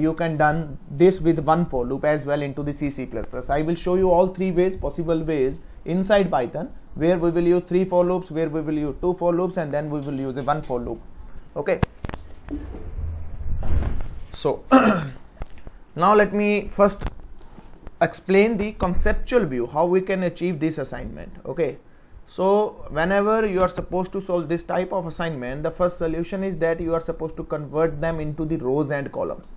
you can done this with one for loop as well into the C++. I will show you all three ways, possible ways inside Python, where we will use 3 for loops, where we will use 2 for loops, and then we will use the 1 for loop. Okay. So now let me first explain the conceptual view how we can achieve this assignment. Okay. So whenever you are supposed to solve this type of assignment, the first solution is that you are supposed to convert them into the rows and columns.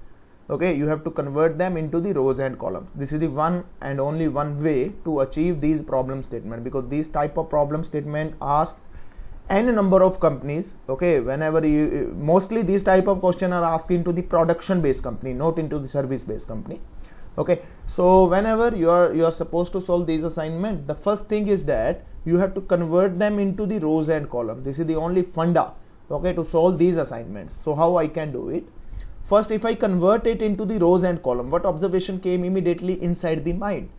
Okay, you have to convert them into the rows and columns. This is the one and only one way to achieve these problem statement, because these type of problem statement ask n number of companies. Okay, whenever you, mostly these type of question are asked into the production based company, not into the service based company. Okay, so whenever you are supposed to solve these assignment, the first thing is that you have to convert them into the rows and columns. This is the only funda, okay, to solve these assignments. So how I can do it? First, if I convert it into the rows and column, what observation came immediately inside the mind?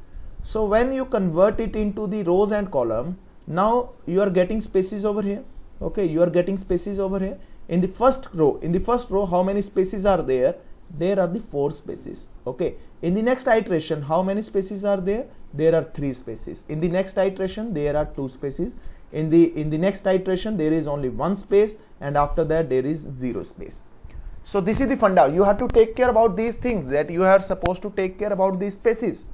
So when you convert it into the rows and column, now you are getting spaces over here. Okay, you are getting spaces over here. In the first row, how many spaces are there? There are the 4 spaces. Okay, in the next iteration, how many spaces are there? There are 3 spaces. In the next iteration, there are 2 spaces. In the next iteration, there is only 1 space, and after that there is 0 space. So this is the funda. You have to take care about these things, that you are supposed to take care about these spaces.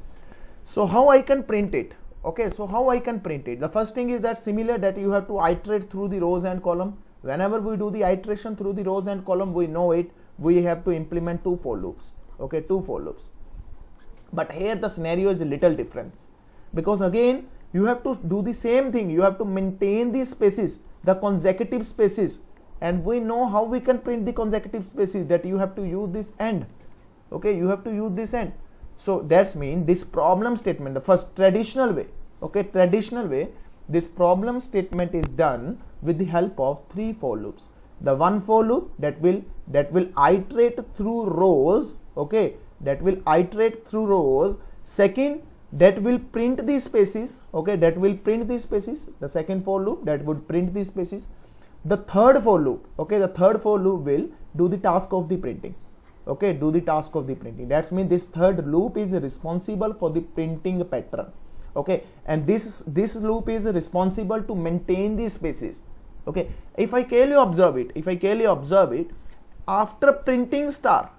So how I can print it? Okay, so how I can print it? The first thing is that similar, that you have to iterate through the rows and column. Whenever we do the iteration through the rows and column, we know it. We have to implement 2 for loops. Okay, 2 for loops. But here the scenario is a little different, because again you have to do the same thing. You have to maintain these spaces, the consecutive spaces, and we know how we can print the consecutive spaces, that you have to use this AND. Okay, you have to use this AND. So that's mean this problem statement, the first traditional way, okay, traditional way, this problem statement is done with the help of 3 for loops. The 1 for loop that will iterate through rows. Okay, that will iterate through rows. Second, that will print these spaces. Okay, that will print these spaces. The second for loop that would print these spaces. The third for loop, okay, the third for loop will do the task of the printing. Okay, do the task of the printing. That's mean this third loop is responsible for the printing pattern. Okay, and this loop is responsible to maintain these spaces. Okay, if I clearly observe it, after printing star,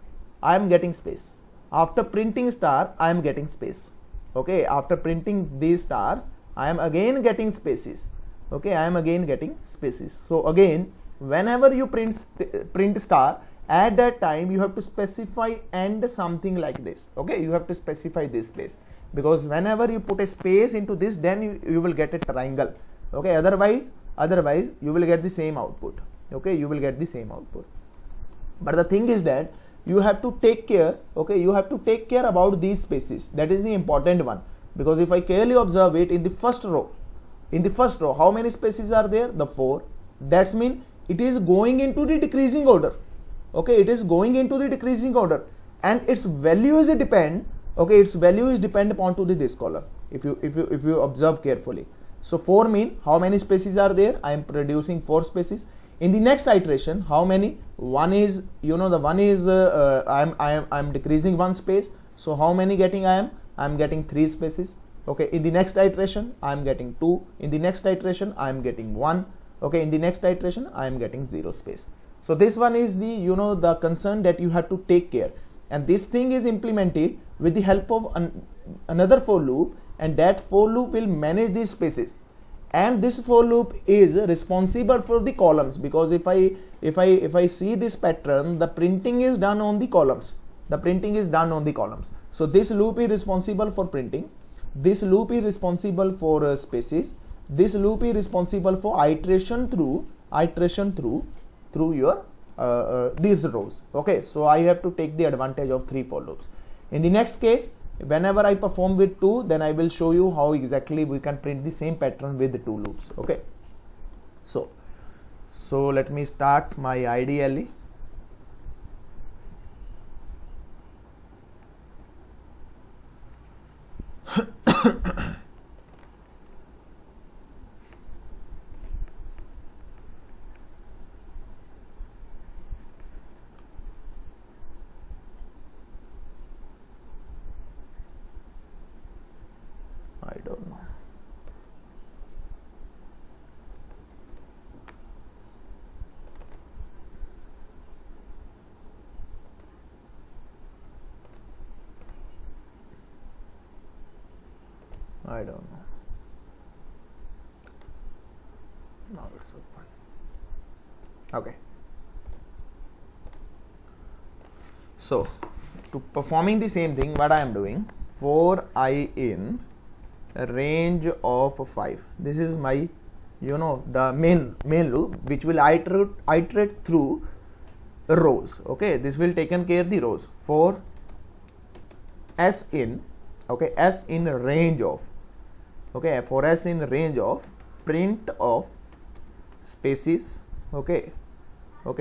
I am getting space. After printing star, I am getting space. Okay, after printing these stars, I am again getting spaces. Okay, I am again getting spaces. So again, whenever you print star, at that time you have to specify AND something like this. Okay, you have to specify this space, because whenever you put a space into this, then you will get a triangle. Okay, otherwise you will get the same output. Okay, you will get the same output. But the thing is that you have to take care. Okay, you have to take care about these spaces. That is the important one, because if I clearly observe it, in the first row, how many spaces are there? The 4. That's mean it is going into the decreasing order. Okay, it is going into the decreasing order, and its value is depend. Okay, its value is depend upon to this column. If you observe carefully. So 4 mean how many spaces are there? I am producing 4 spaces. In the next iteration, how many? 1 is, the 1 is I am decreasing 1 space. So how many getting I am getting 3 spaces. Okay, in the next iteration I am getting 2. In the next iteration I am getting 1. Okay, in the next iteration I am getting 0 space. So this one is the the concern that you have to take care, and this thing is implemented with the help of another for loop, and that for loop will manage these spaces, and this for loop is responsible for the columns, because if I see this pattern, the printing is done on the columns. So this loop is responsible for printing. This loop is responsible for spaces. This loop is responsible for iteration through your these rows. Okay, so I have to take the advantage of 3 for loops. In the next case, whenever I perform with 2, then I will show you how exactly we can print the same pattern with the 2 loops. Okay, so let me start my IDLE. I don't know. Now it's open. Okay. So to performing the same thing, what I am doing, for I in range of 5. This is my, the main loop which will iterate through rows. Okay, this will taken care the rows. For s in, okay, s in range of, okay, for s in range of, print of spaces, okay,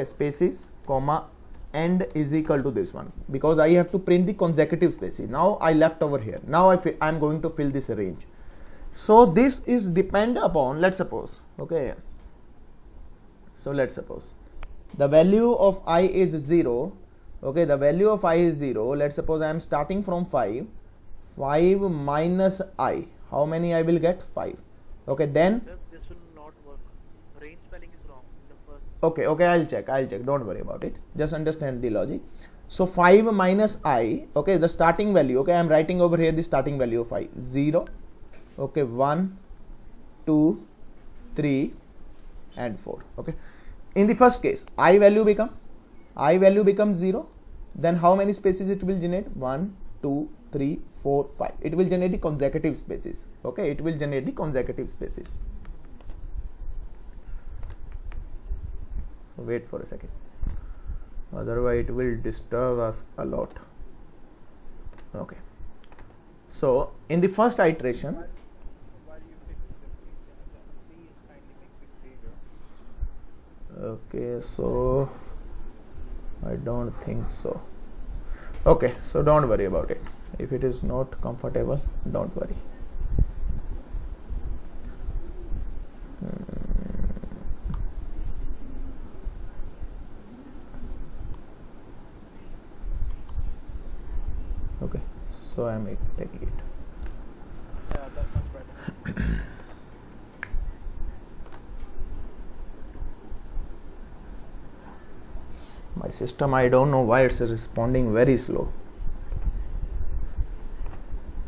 spaces, comma, and is equal to this one, because I have to print the consecutive spaces. Now I left over here. Now I am going to fill this range. So this is depend upon, let's suppose, okay, so let's suppose the value of I is 0. Okay, the value of I is 0. Let's suppose I am starting from 5 minus I, how many I will get? 5. Okay, then this will not work. Range spelling is wrong in the first. Okay, I'll check, don't worry about it, just understand the logic. So 5 minus I, okay, the starting value, okay, I am writing over here the starting value of I, 0, okay, 1, 2, 3 and 4. Okay, in the first case I value becomes 0, then how many spaces it will generate? 1, 2, 3, 4, 5. It will generate the consecutive spaces. Okay, it will generate the consecutive spaces. So wait for a second, otherwise it will disturb us a lot. Okay, so in the first iteration, okay, so I don't think so. Okay, so don't worry about it. If it is not comfortable, don't worry. Okay, so I am taking it. Yeah, that's much better. My system, I don't know why it's responding very slow.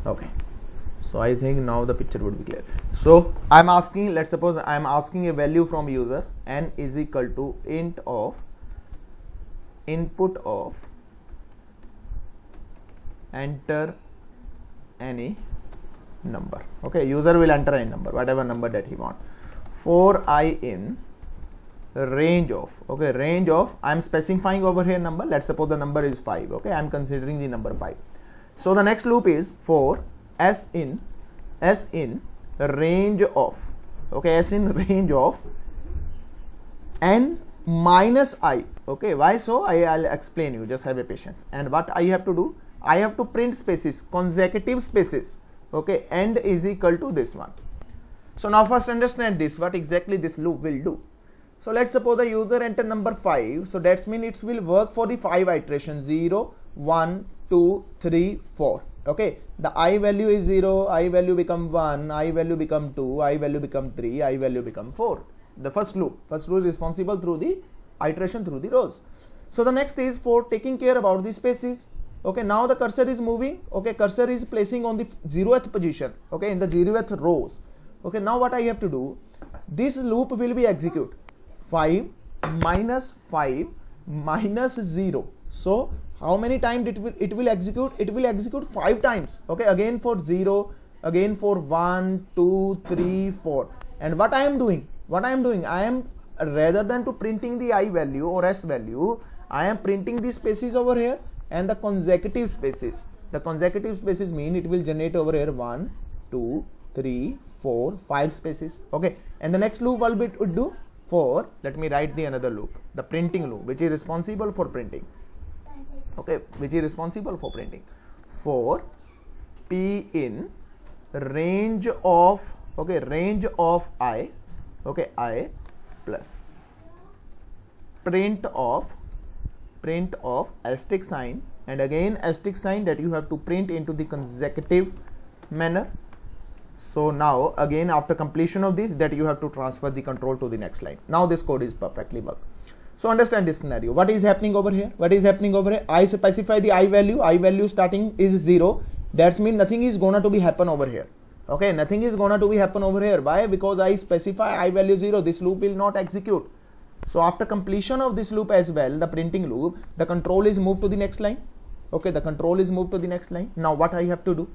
Okay, so I think now the picture would be clear. So I'm asking, let's suppose I'm asking a value from user, n is equal to int of input of enter any number. Okay, user will enter any number, whatever number that he want. For I in range of, okay, range of, I am specifying over here number. Let's suppose the number is 5. Okay, I am considering the number 5. So the next loop is for s in range of, okay, s in range of n minus I. Okay, why so? I'll explain you, just have a patience. And what I have to do, I have to print spaces, consecutive spaces. Okay, and is equal to this one. So now first understand this, what exactly this loop will do. So let's suppose the user enter number 5. So that means it will work for the 5 iterations, 0, 1, 2, 3, 4. Okay, the I value is 0, I value become 1, I value become 2, I value become 3, I value become 4. The first loop is responsible through the iteration through the rows. So the next is for taking care about the spaces. Okay, now the cursor is moving. Okay, cursor is placing on the 0th position. Okay, in the 0th rows. Okay, now what I have to do, this loop will be execute 5 minus 0. So how many times it will execute? It will execute 5 times. Okay, again for 0, again for 1, 2, 3, 4. And what I am doing, I am, rather than to printing the I value or S value, I am printing the spaces over here and the consecutive spaces. The consecutive spaces mean it will generate over here 1, 2, 3, 4, 5 spaces. Okay, and the next loop will be would do for, let me write the another loop, the printing loop, which is responsible for printing. Okay, which is responsible for printing. For p in range of, okay, range of I, okay, I plus print of asterisk sign, and again asterisk sign that you have to print into the consecutive manner. So now again after completion of this, that you have to transfer the control to the next line. Now this code is perfectly worked. So understand this scenario. What is happening over here? I specify the I value starting is 0. That means nothing is gonna to be happen over here. Okay, nothing is gonna to be happen over here. Why? Because I specify I value 0, this loop will not execute. So after completion of this loop as well, the printing loop, the control is moved to the next line. Okay, the control is moved to the next line. Now what I have to do?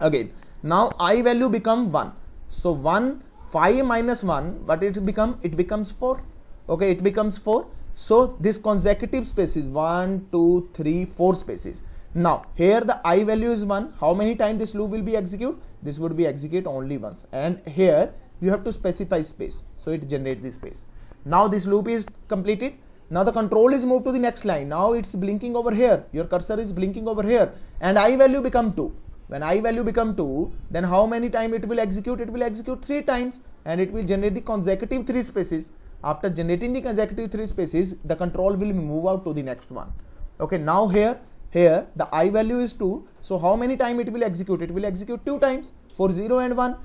Again, now I value become 1. So 5 minus 1, what it become? It becomes 4. Okay, it becomes 4. So this consecutive spaces 1, 2, 3, 4 spaces. Now here the I value is 1. How many times this loop will be executed? This would be executed only once. And here you have to specify space. So it generates the space. Now this loop is completed. Now the control is moved to the next line. Now it's blinking over here. Your cursor is blinking over here. And I value become 2. When I value become 2, then how many times it will execute? It will execute 3 times. And it will generate the consecutive 3 spaces. After generating the consecutive 3 spaces, the control will move out to the next one. Okay, now here the I value is 2. So how many times it will execute? It will execute 2 times. For 0 and 1,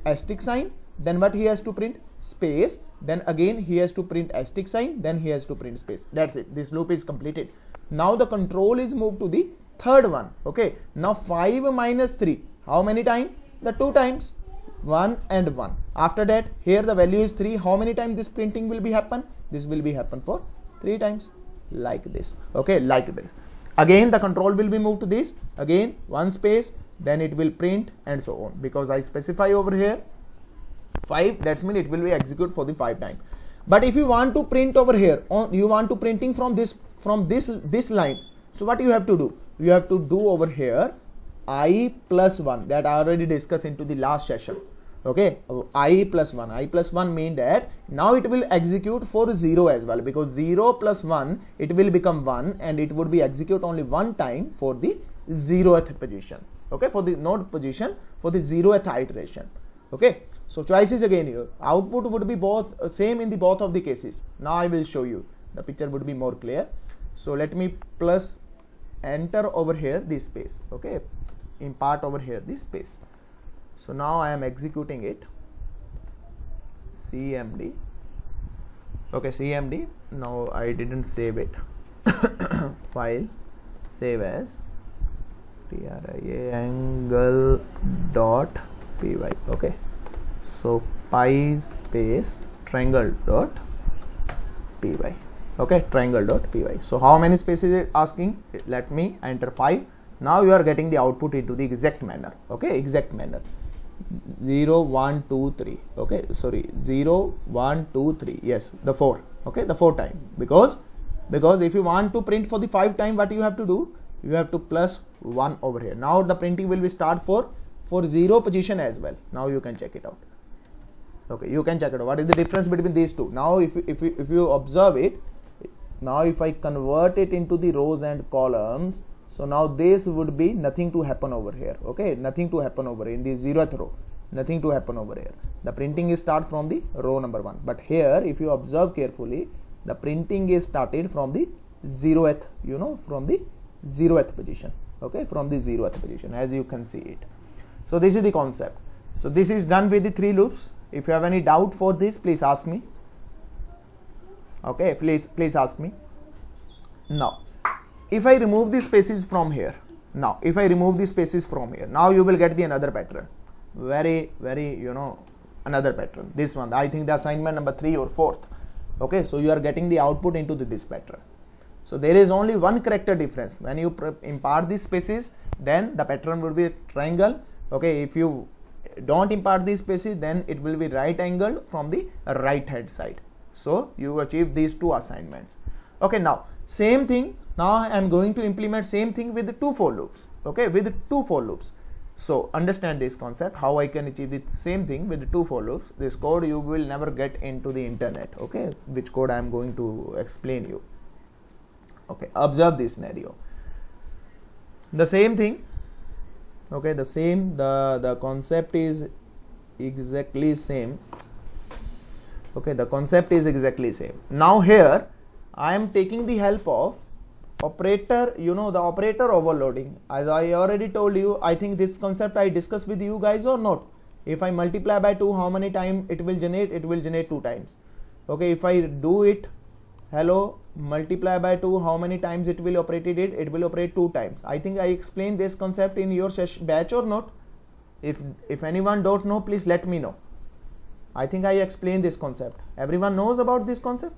asterisk sign. Then what he has to print? Space. Then again he has to print asterisk sign. Then he has to print space. That's it. This loop is completed. Now the control is moved to the third one. Okay. Now 5 minus 3. How many times? The 2 times. 1 and 1. After that, here the value is 3. How many times this printing will be happen? This will be happen for 3 times. Like this. Okay. Like this. Again the control will be moved to this. Again 1 space. Then it will print and so on. Because I specify over here 5, that's mean it will be executed for the 5 times. But if you want to print over here, you want to printing from this line. So what you have to do? You have to do over here I plus 1, that I already discussed into the last session. Okay, I plus 1. I plus 1 mean that now it will execute for 0 as well, because 0 plus 1 it will become 1 and it would be execute only 1 time for the 0th position. Okay, for the node position for the 0th iteration. Okay, so choice is again here. Output would be both same in the both of the cases. Now I will show you. The picture would be more clear. So let me plus enter over here this space. Okay, impart over here this space. So now I am executing it. CMD. Okay, CMD. Now I didn't save it. File, save as triangle dot py. Okay, so pi space triangle dot py. Okay, triangle dot py. So how many spaces it asking? Let me enter 5. Now you are getting the output into the exact manner. Okay, exact manner. 0 1 2 3. Okay, sorry, 0 1 2 3. Yes, the 4. Okay, the 4 time. Because if you want to print for the 5 time, what you have to do? You have to plus 1 over here. Now the printing will be start for 0 position as well. Now you can check it out. Okay, you can check it out. What is the difference between these two? Now if you observe it, now if I convert it into the rows and columns, so now this would be nothing to happen over here. Okay, nothing to happen over here in the 0th row. Nothing to happen over here. The printing is start from the row number 1. But here, if you observe carefully, the printing is started from the 0th, from the 0th position. Okay, from the 0th position, as you can see it. So this is the concept. So this is done with the 3 loops. If you have any doubt for this, please ask me. Okay, please ask me. Now, if I remove the spaces from here, now you will get the another pattern. Very, another pattern. This one, I think the assignment number 3 or 4th. Okay, so you are getting the output into this pattern. So there is only one character difference. When you impart these spaces, then the pattern will be a triangle. Okay, if you don't impart these spaces, then it will be right angled from the right hand side. So you achieve these 2 assignments. Okay, now same thing. Now I am going to implement same thing with the 2 for loops. Okay, with the 2 for loops. So understand this concept, how I can achieve the same thing with the 2 for loops. This code you will never get into the internet. Okay, which code I am going to explain you. Okay, observe this scenario. The same thing. Okay, the concept is exactly same. Okay, the concept is exactly same. Now here I am taking the help of operator, the operator overloading. As I already told you, I think this concept I discussed with you guys or not. If I multiply by 2, how many times it will generate? It will generate 2 times. Okay, if I do it, multiply by 2, how many times it will operate it? It will operate 2 times. I think I explained this concept in your batch or not? If anyone don't know, please let me know. I think I explained this concept. Everyone knows about this concept?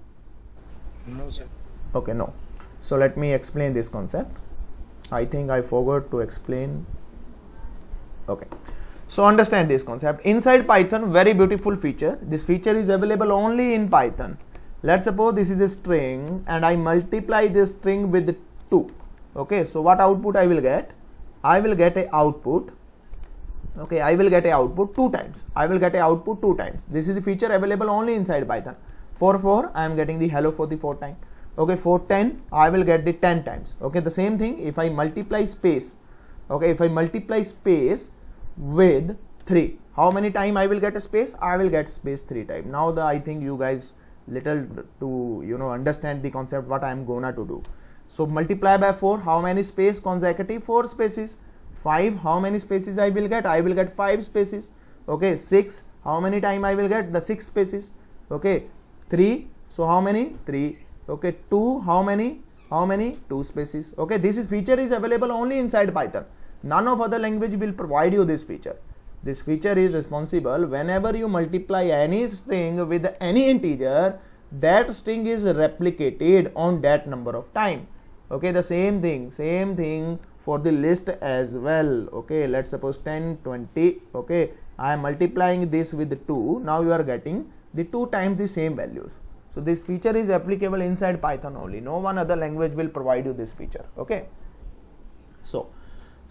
No, sir. Okay, no. So let me explain this concept. I think I forgot to explain. Okay. So understand this concept. Inside Python, very beautiful feature. This feature is available only in Python. Let's suppose this is a string and I multiply this string with 2. Okay, so what output I will get? I will get a output. Okay, I will get a output 2 times. I will get a output 2 times. This is the feature available only inside Python. For 4, I am getting the hello for the 4 times. Okay, for 10, I will get the 10 times. Okay, the same thing if I multiply space. Okay, if I multiply space with 3, how many times I will get a space? I will get space 3 times. Now I think you guys little to understand the concept what I am gonna to do. So multiply by 4, how many space consecutive? 4 spaces. 5, how many spaces I will get? I will get 5 spaces. Okay, 6, how many time I will get? The 6 spaces. Okay, 3, so how many? 3. Okay, 2, how many? 2 spaces. Okay, this feature is available only inside Python. None of other language will provide you this feature. This feature is responsible whenever you multiply any string with any integer, that string is replicated on that number of time. Okay, the same thing for the list as well. Okay, let's suppose 10, 20. Okay, I am multiplying this with 2. Now you are getting the 2 times the same values. So this feature is applicable inside Python only. No one other language will provide you this feature. Okay, so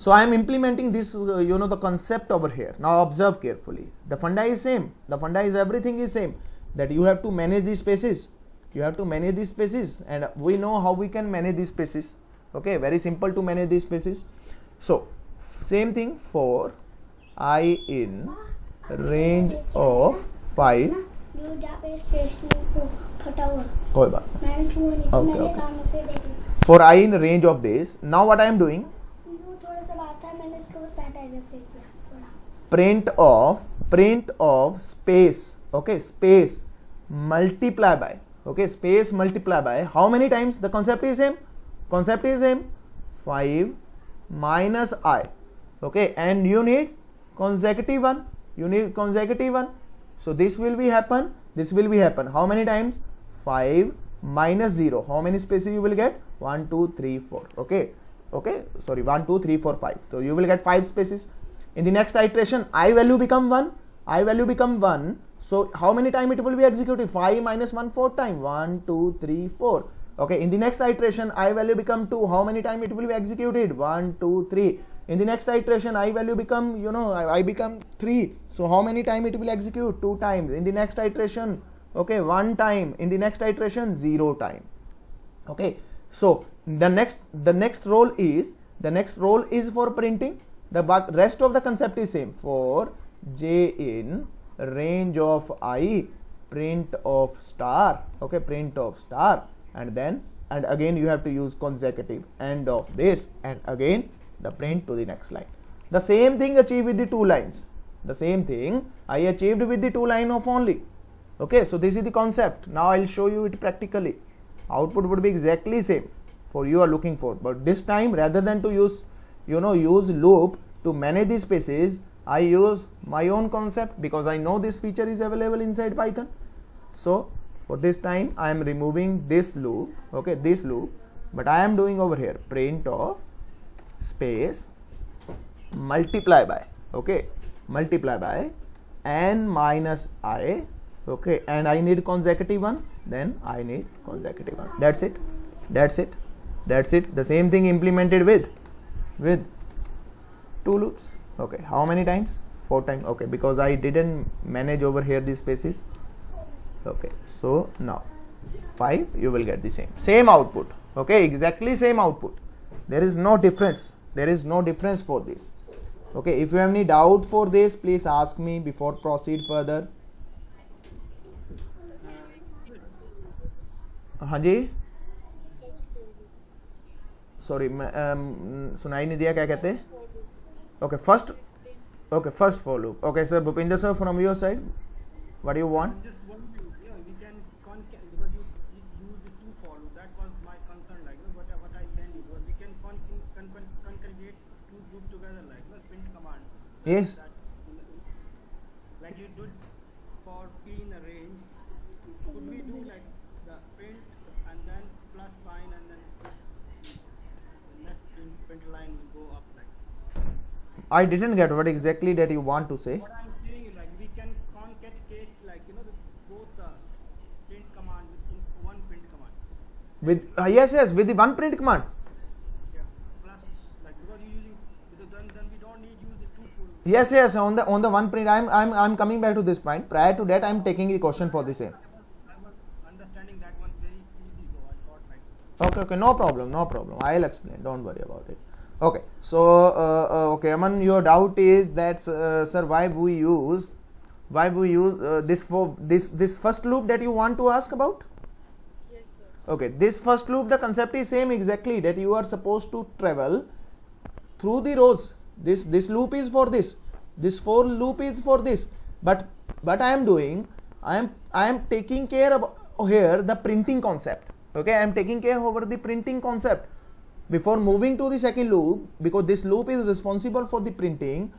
I am implementing this the concept over here. Now observe carefully. The funda is same. The funda is everything is same, that you have to manage these spaces. You have to manage these spaces, and we know how we can manage these spaces. Okay, very simple to manage these spaces. So same thing for I in range of 5. कोई बात नहीं. Okay. For I in range of this. Now what I am doing? Print of space. Okay, space multiply by. Okay, space multiply by how many times? The concept is same. 5 minus I. Okay, and you need consecutive one. So this will be happen. How many times? 5 minus 0. How many spaces you will get? 1, 2, 3, 4. Okay, sorry, 1, 2, 3, 4, 5. So you will get 5 spaces. In the next iteration, I value become 1. So how many time it will be executed? 5 minus 1, 4 time. 1, 2, 3, 4. Okay, in the next iteration, I value become 2. How many time it will be executed? 1, 2, 3. In the next iteration, I value become, I become 3. So how many time it will execute? 2 times. In the next iteration, okay, 1 time. In the next iteration, 0 time. Okay, so the next role is for printing. The rest of the concept is same. For j in range of I, print of star. Okay, print of star, and again you have to use consecutive end of this, and again the print to the next line. The same thing achieved with the 2 lines. The same thing I achieved with the 2 line of only. Okay, so this is the concept. Now I'll show you it practically. Output would be exactly same for you are looking for, but this time rather than to use loop to manage these spaces, I use my own concept because I know this feature is available inside Python. So for this time I am removing this loop. Okay, this loop, but I am doing over here print of space multiply by. Okay, multiply by n minus I. Okay, and I need consecutive one, then I need consecutive one. That's it. The same thing implemented with 2 loops. Okay, how many times? 4 times. Okay, because I didn't manage over here these spaces. Okay, so now 5 you will get the same output. Okay, exactly same output. There is no difference. For this. Okay, if you have any doubt for this, please ask me before proceed further. हाँ जी, sorry सुनाई नहीं दिया, क्या कहते हैं? Okay, first for loop. Okay, sir, Bhupinder sir, from your side, what do you want? Just one view. Yeah, we can because you use the 2 for loop. That was my concern. Like what I sent you. We can concatenate 2 group together, like print command. Yes. I didn't get what exactly that you want to say. What I'm saying is like we can concatenate like both print command in one print command. With yes, with the one print command. Yeah. Plus like because you using because then we don't need use the two full. Yes, on the one print. I'm coming back to this point. Prior to that, I'm taking the question for the same. I was understanding that one very easy, so I thought like. Okay, no problem. I'll explain. Don't worry about it. Okay, so okay, Aman, your doubt is that sir, why we use this for this first loop that you want to ask about? Yes, sir. Okay, this first loop, the concept is same exactly, that you are supposed to travel through the rows. This loop is for this for loop is for this, but I am doing, I am taking care of here the printing concept. Okay, I am taking care over the printing concept before moving to the second loop, because this loop is responsible for the printing.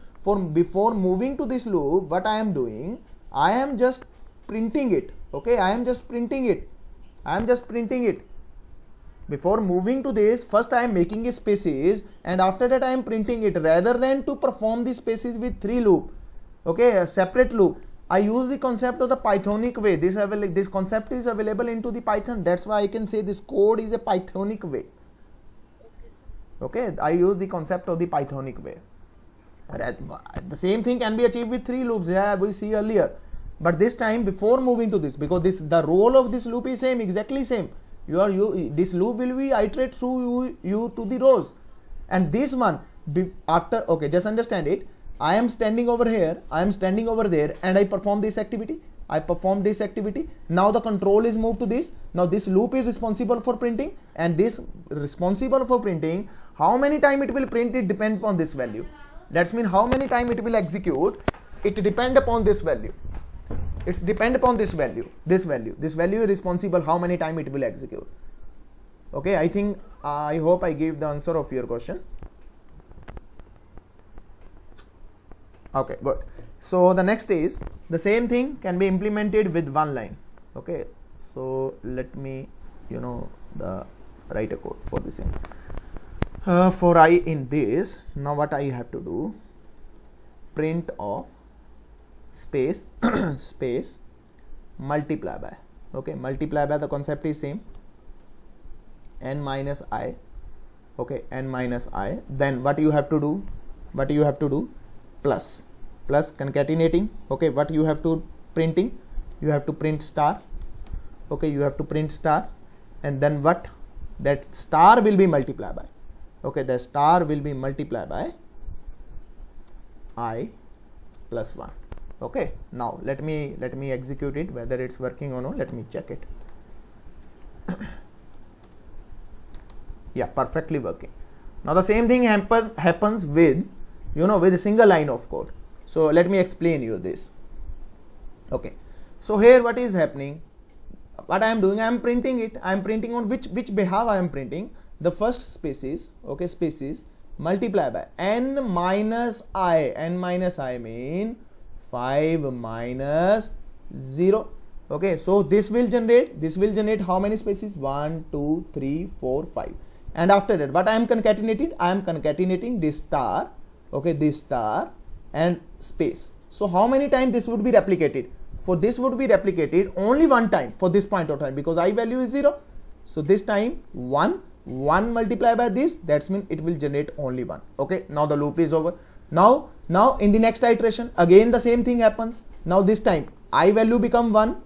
Before moving to this loop, what I am doing, I am just printing it. Okay, I am just printing it. Before moving to this, first I am making a spaces, and after that I am printing it, rather than to perform the spaces with 3 loop. Okay, a separate loop. I use the concept of the Pythonic way. This concept is available into the Python. That's why I can say this code is a Pythonic way. Okay, I use the concept of the Pythonic way. The same thing can be achieved with 3 loops, yeah, we see earlier. But this time, before moving to this, because the role of this loop is same, exactly same. This loop will be iterate through you to the rows, and this one after. Okay, just understand it. I am standing over here, I am standing over there, and I perform this activity. Now the control is moved to this. Now this loop is responsible for printing, and this responsible for printing. How many time it will print, it depends upon this value. That's mean how many time it will execute, it depend upon this value. It's depend upon this value. This value is responsible how many time it will execute. Okay, I hope I gave the answer of your question. Okay, good. So the next is the same thing can be implemented with one line. Okay, so let me write a code for the same. For I in this, now what I have to do, print of space space multiply by. Okay, multiply by, the concept is same, n minus I. Okay, n minus I. Then what you have to do, plus concatenating. Okay, what you have to printing, you have to print star. Okay, you have to print star, and then what, that star will be multiplied by. Okay, the star will be multiplied by I plus 1. Okay, now let me execute it, whether it's working or not. Let me check it. Yeah, perfectly working. Now the same thing happens with with a single line of code. So let me explain you this. Okay, so here what is happening, what I am doing, I am printing it. I am printing on which behalf I am printing. The first spaces, okay, spaces multiply by n minus I mean 5 minus 0. Okay, so this will generate how many spaces? 1 2 3 4 5. And after that, what I am concatenating? I am concatenating this star. Okay, this star and space. So how many times this would be replicated? For this would be replicated only one time for this point of time, because I value is 0. So this time 1 multiplied by this, that's mean it will generate only 1. Okay, now the loop is over. Now in the next iteration again the same thing happens. Now this time I value become 1.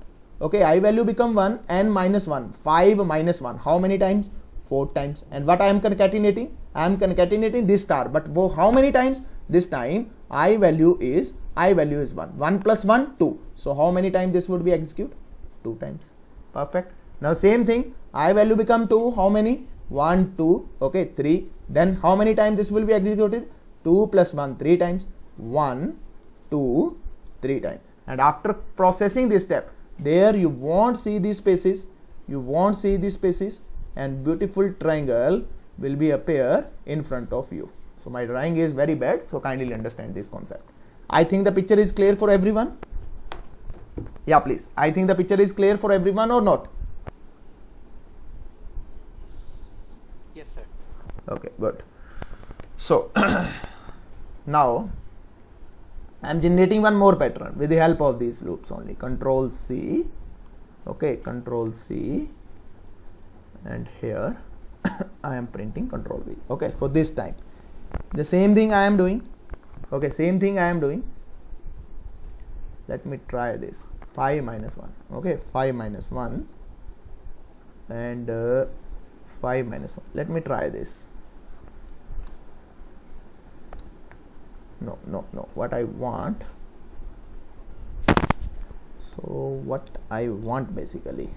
Okay, I value become 1 and minus 1, 5 minus 1. How many times? 4 times. And what I am concatenating? I am concatenating this star, but how many times? This time I value is 1. 1 plus 1, 2. So how many times this would be executed? 2 times. Perfect. Now same thing, I value become 2. How many? 1 2. Okay, 3. Then how many times this will be executed? 2 plus 1, 3 times. 1 2 3 times. And after processing this step, there you won't see these spaces, and beautiful triangle will be appear in front of you. So my drawing is very bad, so kindly understand this concept. I think the picture is clear for everyone. Yeah, please. I think the picture is clear for everyone or not? Yes, sir. Okay, good. So Now I am generating one more pattern with the help of these loops only. Control C, okay, Control C, and here I am printing Control V. Okay, for this time the same thing I am doing. Okay, same thing I am doing. Let me try this. 5 minus 1. Okay, 5 minus 1 and 5 minus 1. Let me try this. No, what I want. So what I want basically,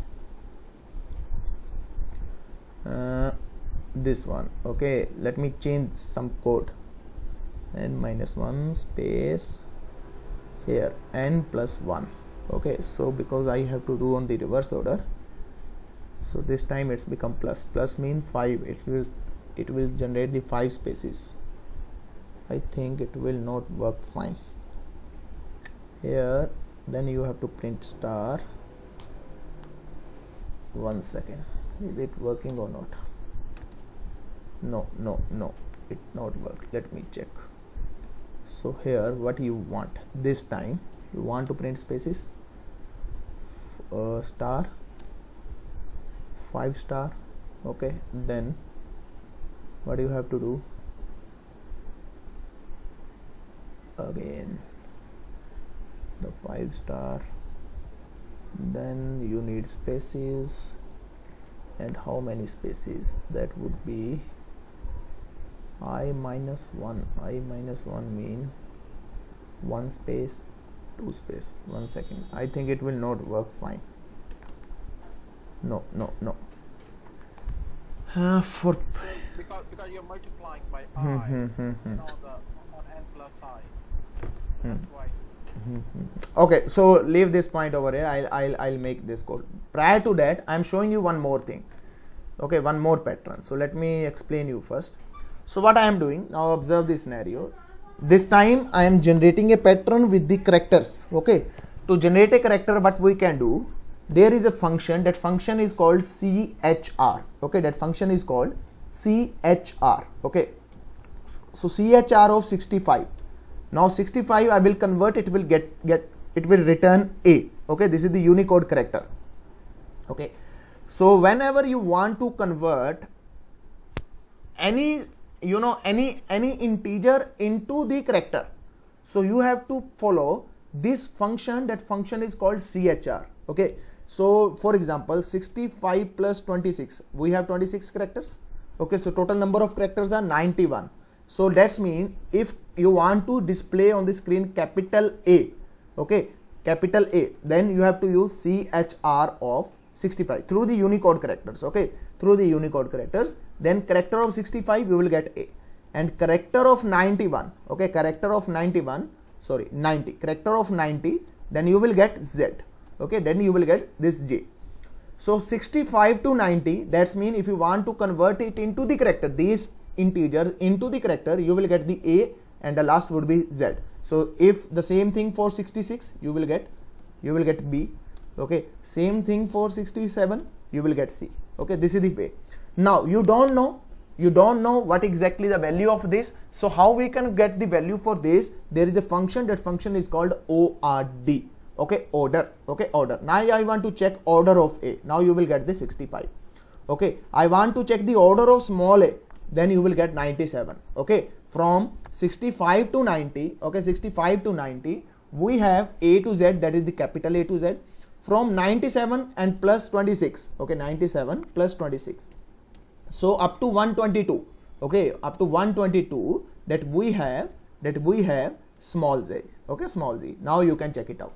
this one. Okay, let me change some code. N minus 1 space here, n plus 1. Okay, so because I have to do on the reverse order, so this time it's become plus mean 5. It will generate the 5 spaces. I think it will not work fine here. Then you have to print star. 1 second, is it working or not? No, it not work. Let me check. So here what you want, this time you want to print spaces, star, 5 star. Okay, then what you have to do, again the 5 star, then you need spaces, and how many spaces? That would be I minus 1. I minus 1 mean 1 space, 2 space. 1 second, I think it will not work fine. No. For Because you're multiplying by I, on n plus I. That's why. Okay, so leave this point over here. I'll make this code. Prior to that, I'm showing you one more thing. Okay, one more pattern. So let me explain you first. So what I am doing now, observe this scenario. This time I am generating a pattern with the characters. Okay, to generate a character, what we can do, there is a function. That function is called CHR. Okay, that function is called CHR. Okay, so CHR of 65. Now 65 I will convert, it will get it will return A. Okay, this is the Unicode character. Okay, so whenever you want to convert any integer into the character, so you have to follow this function. That function is called CHR. Okay, so for example 65 plus 26, we have 26 characters. Okay, so total number of characters are 91. So that's mean if you want to display on the screen capital A, okay, capital A, then you have to use CHR of 65 through the Unicode characters. Okay, through the Unicode characters, then character of 65 you will get A, and character of 91, okay, character of 91, sorry 90, character of 90, then you will get Z. Okay, then you will get this J. So 65 to 90, that's mean if you want to convert it into the character, these integers into the character, you will get the A, and the last would be Z. So if the same thing for 66, you will get B. Okay, same thing for 67, you will get C. Okay, this is the way. Now you don't know what exactly the value of this. So how we can get the value for this? There is a function. That function is called ORD. Okay, order. Okay, order. Now I want to check order of A. Now you will get the 65. Okay, I want to check the order of small a. Then you will get 97. Okay, from 65 to 90. Okay, 65 to 90, we have A to Z, that is the capital A to Z. From 97 and plus 26. Okay, 97 plus 26. So up to 122. Okay, up to 122 that we have small z. Okay, small z. Now you can check it out.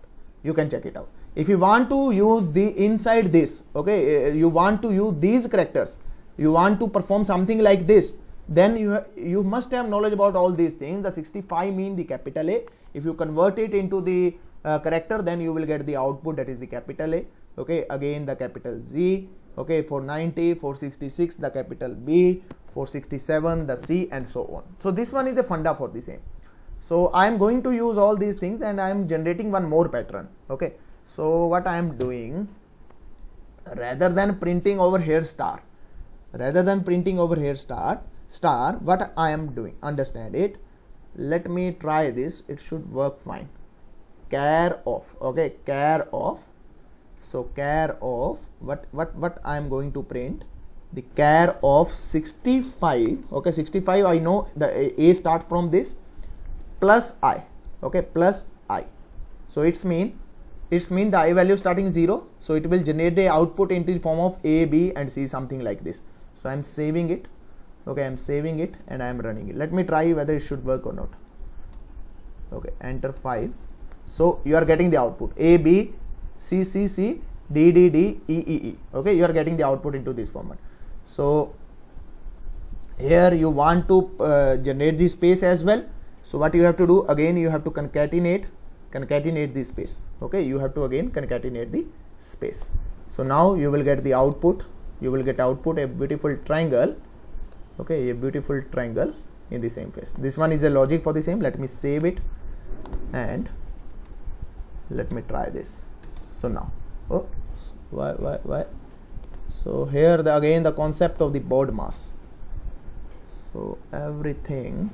If you want to use the inside this, okay, you want to use these characters, you want to perform something like this, then you must have knowledge about all these things. The 65 mean the capital A. If you convert it into the character, then you will get the output, that is the capital A. Okay, again the capital Z. Okay, for 90, for 66 the capital B, for 67 the C, and so on. So this one is the funda for the same. So I am going to use all these things, and I am generating one more pattern. Okay, so what I am doing, rather than printing over here star, what I am doing, understand it, let me try this. It should work fine. Care of, okay, care of. So care of what I am going to print, the care of 65. Okay, 65, I know the a start from this plus I, okay, plus I. So it's mean the I value starting 0, so it will generate the output into the form of A, B and C, something like this. So I'm saving it. Okay, I'm saving it and I'm running it. Let me try whether it should work or not. Okay, enter 5. So you are getting the output A, B, C, C, C, D, D, D, E, E, E. Okay, you are getting the output into this format. So here you want to generate the space as well. So what you have to do, again you have to concatenate the space. Okay, you have to again concatenate the space. So now you will get the output. You will get output a beautiful triangle. Okay, a beautiful triangle in the same phase. This one is a logic for the same. Let me save it and let me try this. So now, oh, why? So here again the concept of the board mass. So everything.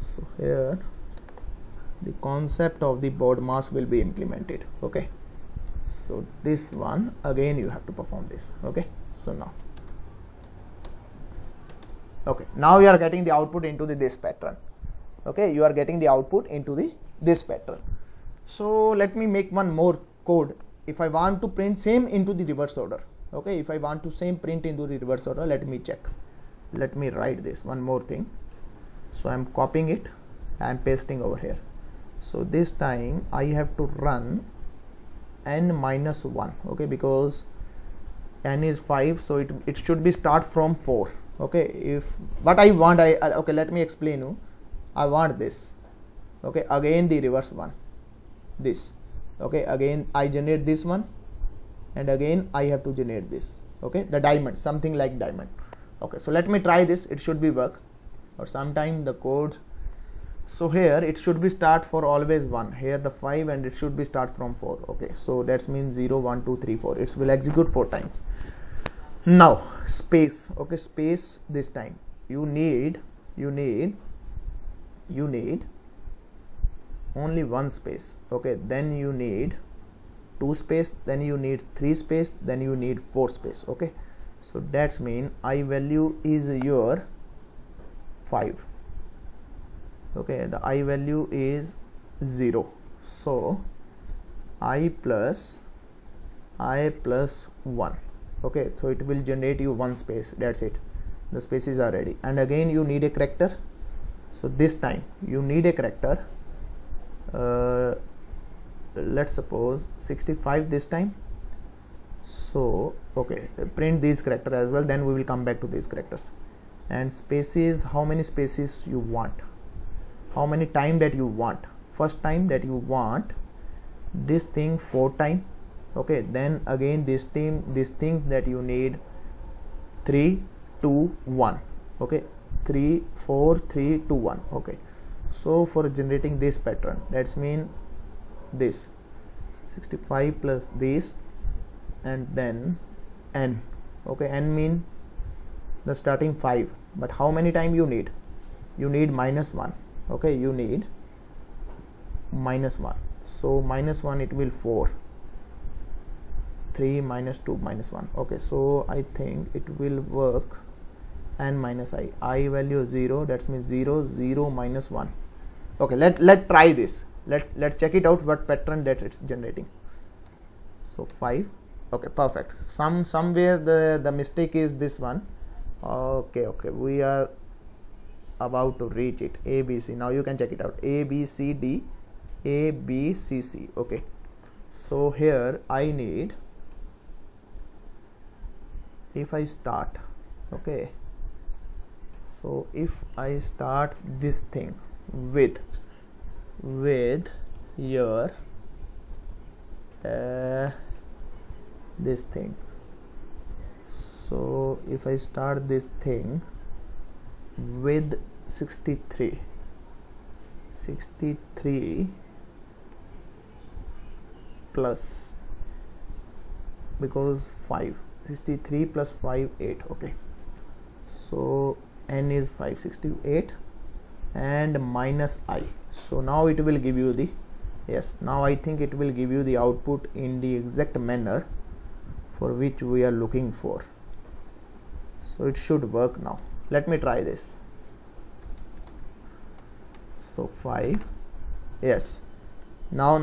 So here the concept of the board mass will be implemented. Okay, so this one again you have to perform this. Okay, so now, okay, now you are getting the output into this pattern. Okay, you are getting the output into this pattern. So let me make one more code. If I want to print same into the reverse order, okay, if I want to same print into the reverse order, let me check. Let me write this one more thing. So I'm copying it, I'm pasting over here. So this time I have to run n minus 1, okay, because n is 5, so it should be start from 4. Okay, if what I want, okay, let me explain you. I want this. Okay, again the reverse one, this. Okay, again I generate this one and again I have to generate this. Okay, the diamond, something like diamond. Okay, so let me try this. It should be work, or sometime the code. So here it should be start for always 1, here the 5, and it should be start from 4. Okay, so that means 0, 1, 2, 3, 4. It will execute 4 times. Now space. Okay, space, this time you need only 1 space. Okay, then you need 2 space, then you need 3 space, then you need 4 space. Okay, so that's mean I value is your 5. Okay, the I value is 0, so I plus 1. Okay, so it will generate you 1 space. That's it, the spaces are ready. And again you need a character. So this time you need a character. Let's suppose 65 this time. So okay, print these characters as well, then we will come back to these characters. And spaces, how many spaces you want, how many time that you want. First time that you want this thing 4 time. Okay, then again these things that you need 3, 2, 1. Okay, 3, 4, 3, 2, 1. Okay, so for generating this pattern, that's mean this 65 plus this and then n. Okay, n mean the starting 5, but how many time you need? You need minus 1. Okay, you need minus 1. So minus 1 it will 4. 3 minus 2 minus 1. Okay, so I think it will work. N minus I value 0, that means 0, 0 minus 1. Okay, let try this. Let's check it out what pattern that it's generating. So 5. Okay, perfect. Somewhere the mistake is this one. Okay, we are about to reach it. A, B, C. Now you can check it out. A, B, C, D, A, B, C, C. Okay, so here I need, if I start, okay, so if I start this thing with your this thing, so if I start this thing with 63 plus, because 5, 63 plus 5, 8. Okay, so n is 5, 68 and minus I. So now it will give you the, yes, now I think it will give you the output in the exact manner for which we are looking for. So it should work now. Let me try this. So 5, yes, now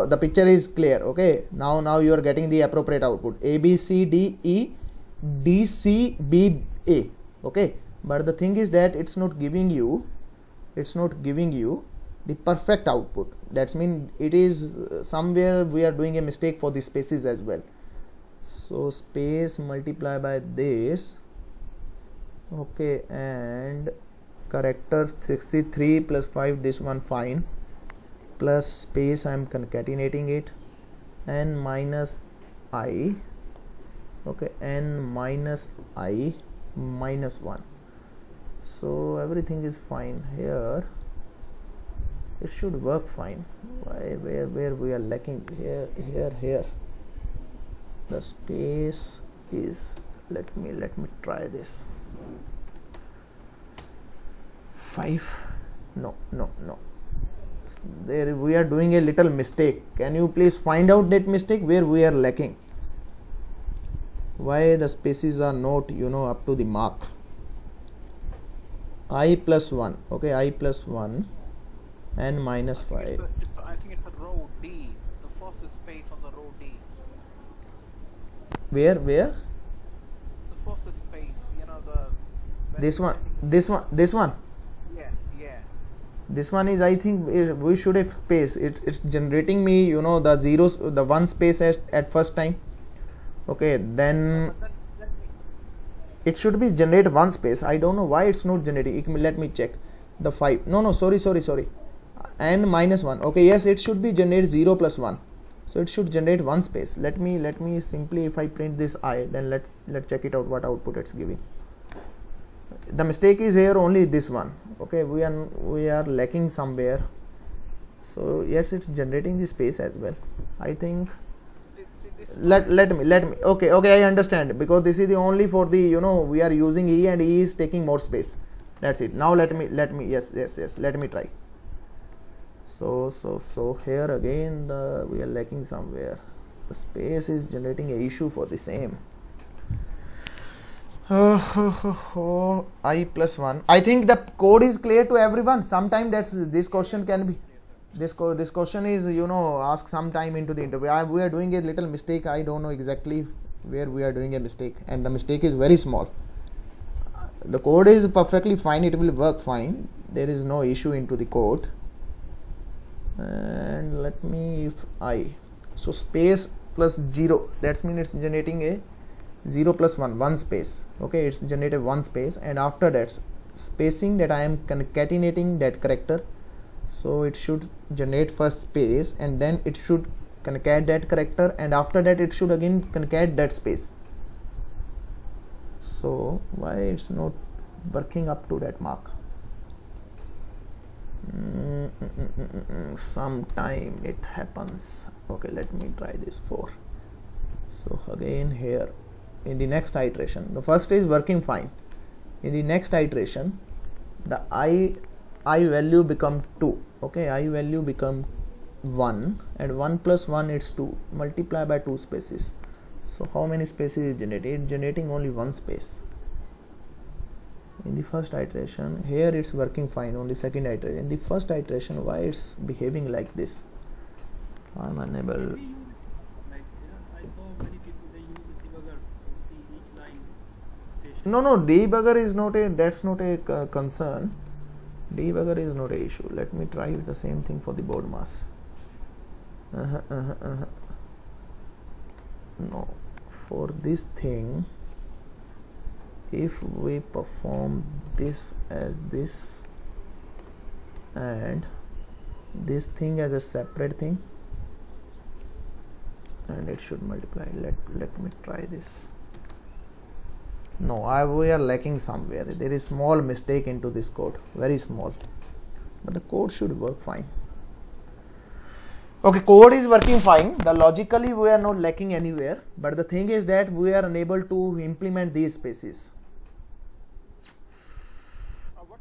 the picture is clear. Okay, now you are getting the appropriate output A B C D E D C B A. Okay, but the thing is that it's not giving you the perfect output. That means it is somewhere we are doing a mistake for the spaces as well. So space multiply by this, okay, and character 63 plus 5, this one fine, plus space I am concatenating it, and minus I, okay, and minus I minus 1. So everything is fine here. It should work fine. Where we are lacking here the space is, let me try this. 5, no, there we are doing a little mistake. Can you please find out that mistake where we are lacking, why the spaces are not up to the mark. I plus 1, okay, I plus 1 and minus 5. I think it's a row D. The first space on the row D. Where? The first space, This one. Yeah. This one is, I think we should have space. It's generating me, the zeros, the one space at first time. Okay, then it should be generate one space. I don't know why it's not generating. Let me check. The 5. No, sorry. And minus 1. Okay, yes, it should be generate 0 plus 1. So it should generate one space. Let me simply, if I print this I, then let's check it out what output it's giving. The mistake is here only this one. Okay, we are lacking somewhere. So yes, it's generating the space as well. I think let me okay, I understand, because this is the only for the we are using E and E is taking more space. That's it. Now let me yes, let me try. So here again we are lacking somewhere. The space is generating a issue for the same. I plus 1. I think the code is clear to everyone. Sometime this question can be, this question is asked sometime into the interview. We are doing a little mistake. I don't know exactly where we are doing a mistake, and the mistake is very small. The code is perfectly fine. It will work fine. There is no issue into the code. And let me, if I, so space plus 0, that means it's generating a 0 plus 1 space. Okay, it's generated one space, and after that spacing that I am concatenating that character, so it should generate first space, and then it should concat that character, and after that it should again concat that space. So why it's not working up to that mark? Sometime it happens. Okay, let me try this 4. So again here in the next iteration, the first is working fine. In the next iteration, the I value become 2. Okay, I value become 1, and 1 plus 1 it's 2. Multiply by 2 spaces. So how many spaces is generated? It's generating only one space. In the first iteration, here it's working fine. On the second iteration, in the first iteration, why it's behaving like this? I'm unable. We use, like, I saw many people, they use the debugger to see each line station. No, debugger is not a, that's not a concern. Debugger is not a issue. Let me try the same thing for the board mass. No, for this thing, if we perform this as this and this thing as a separate thing, and it should multiply. Let me try this. No, we are lacking somewhere. There is small mistake into this code, very small, but the code should work fine. Okay, code is working fine. The logically we are not lacking anywhere, but the thing is that we are unable to implement these spaces. What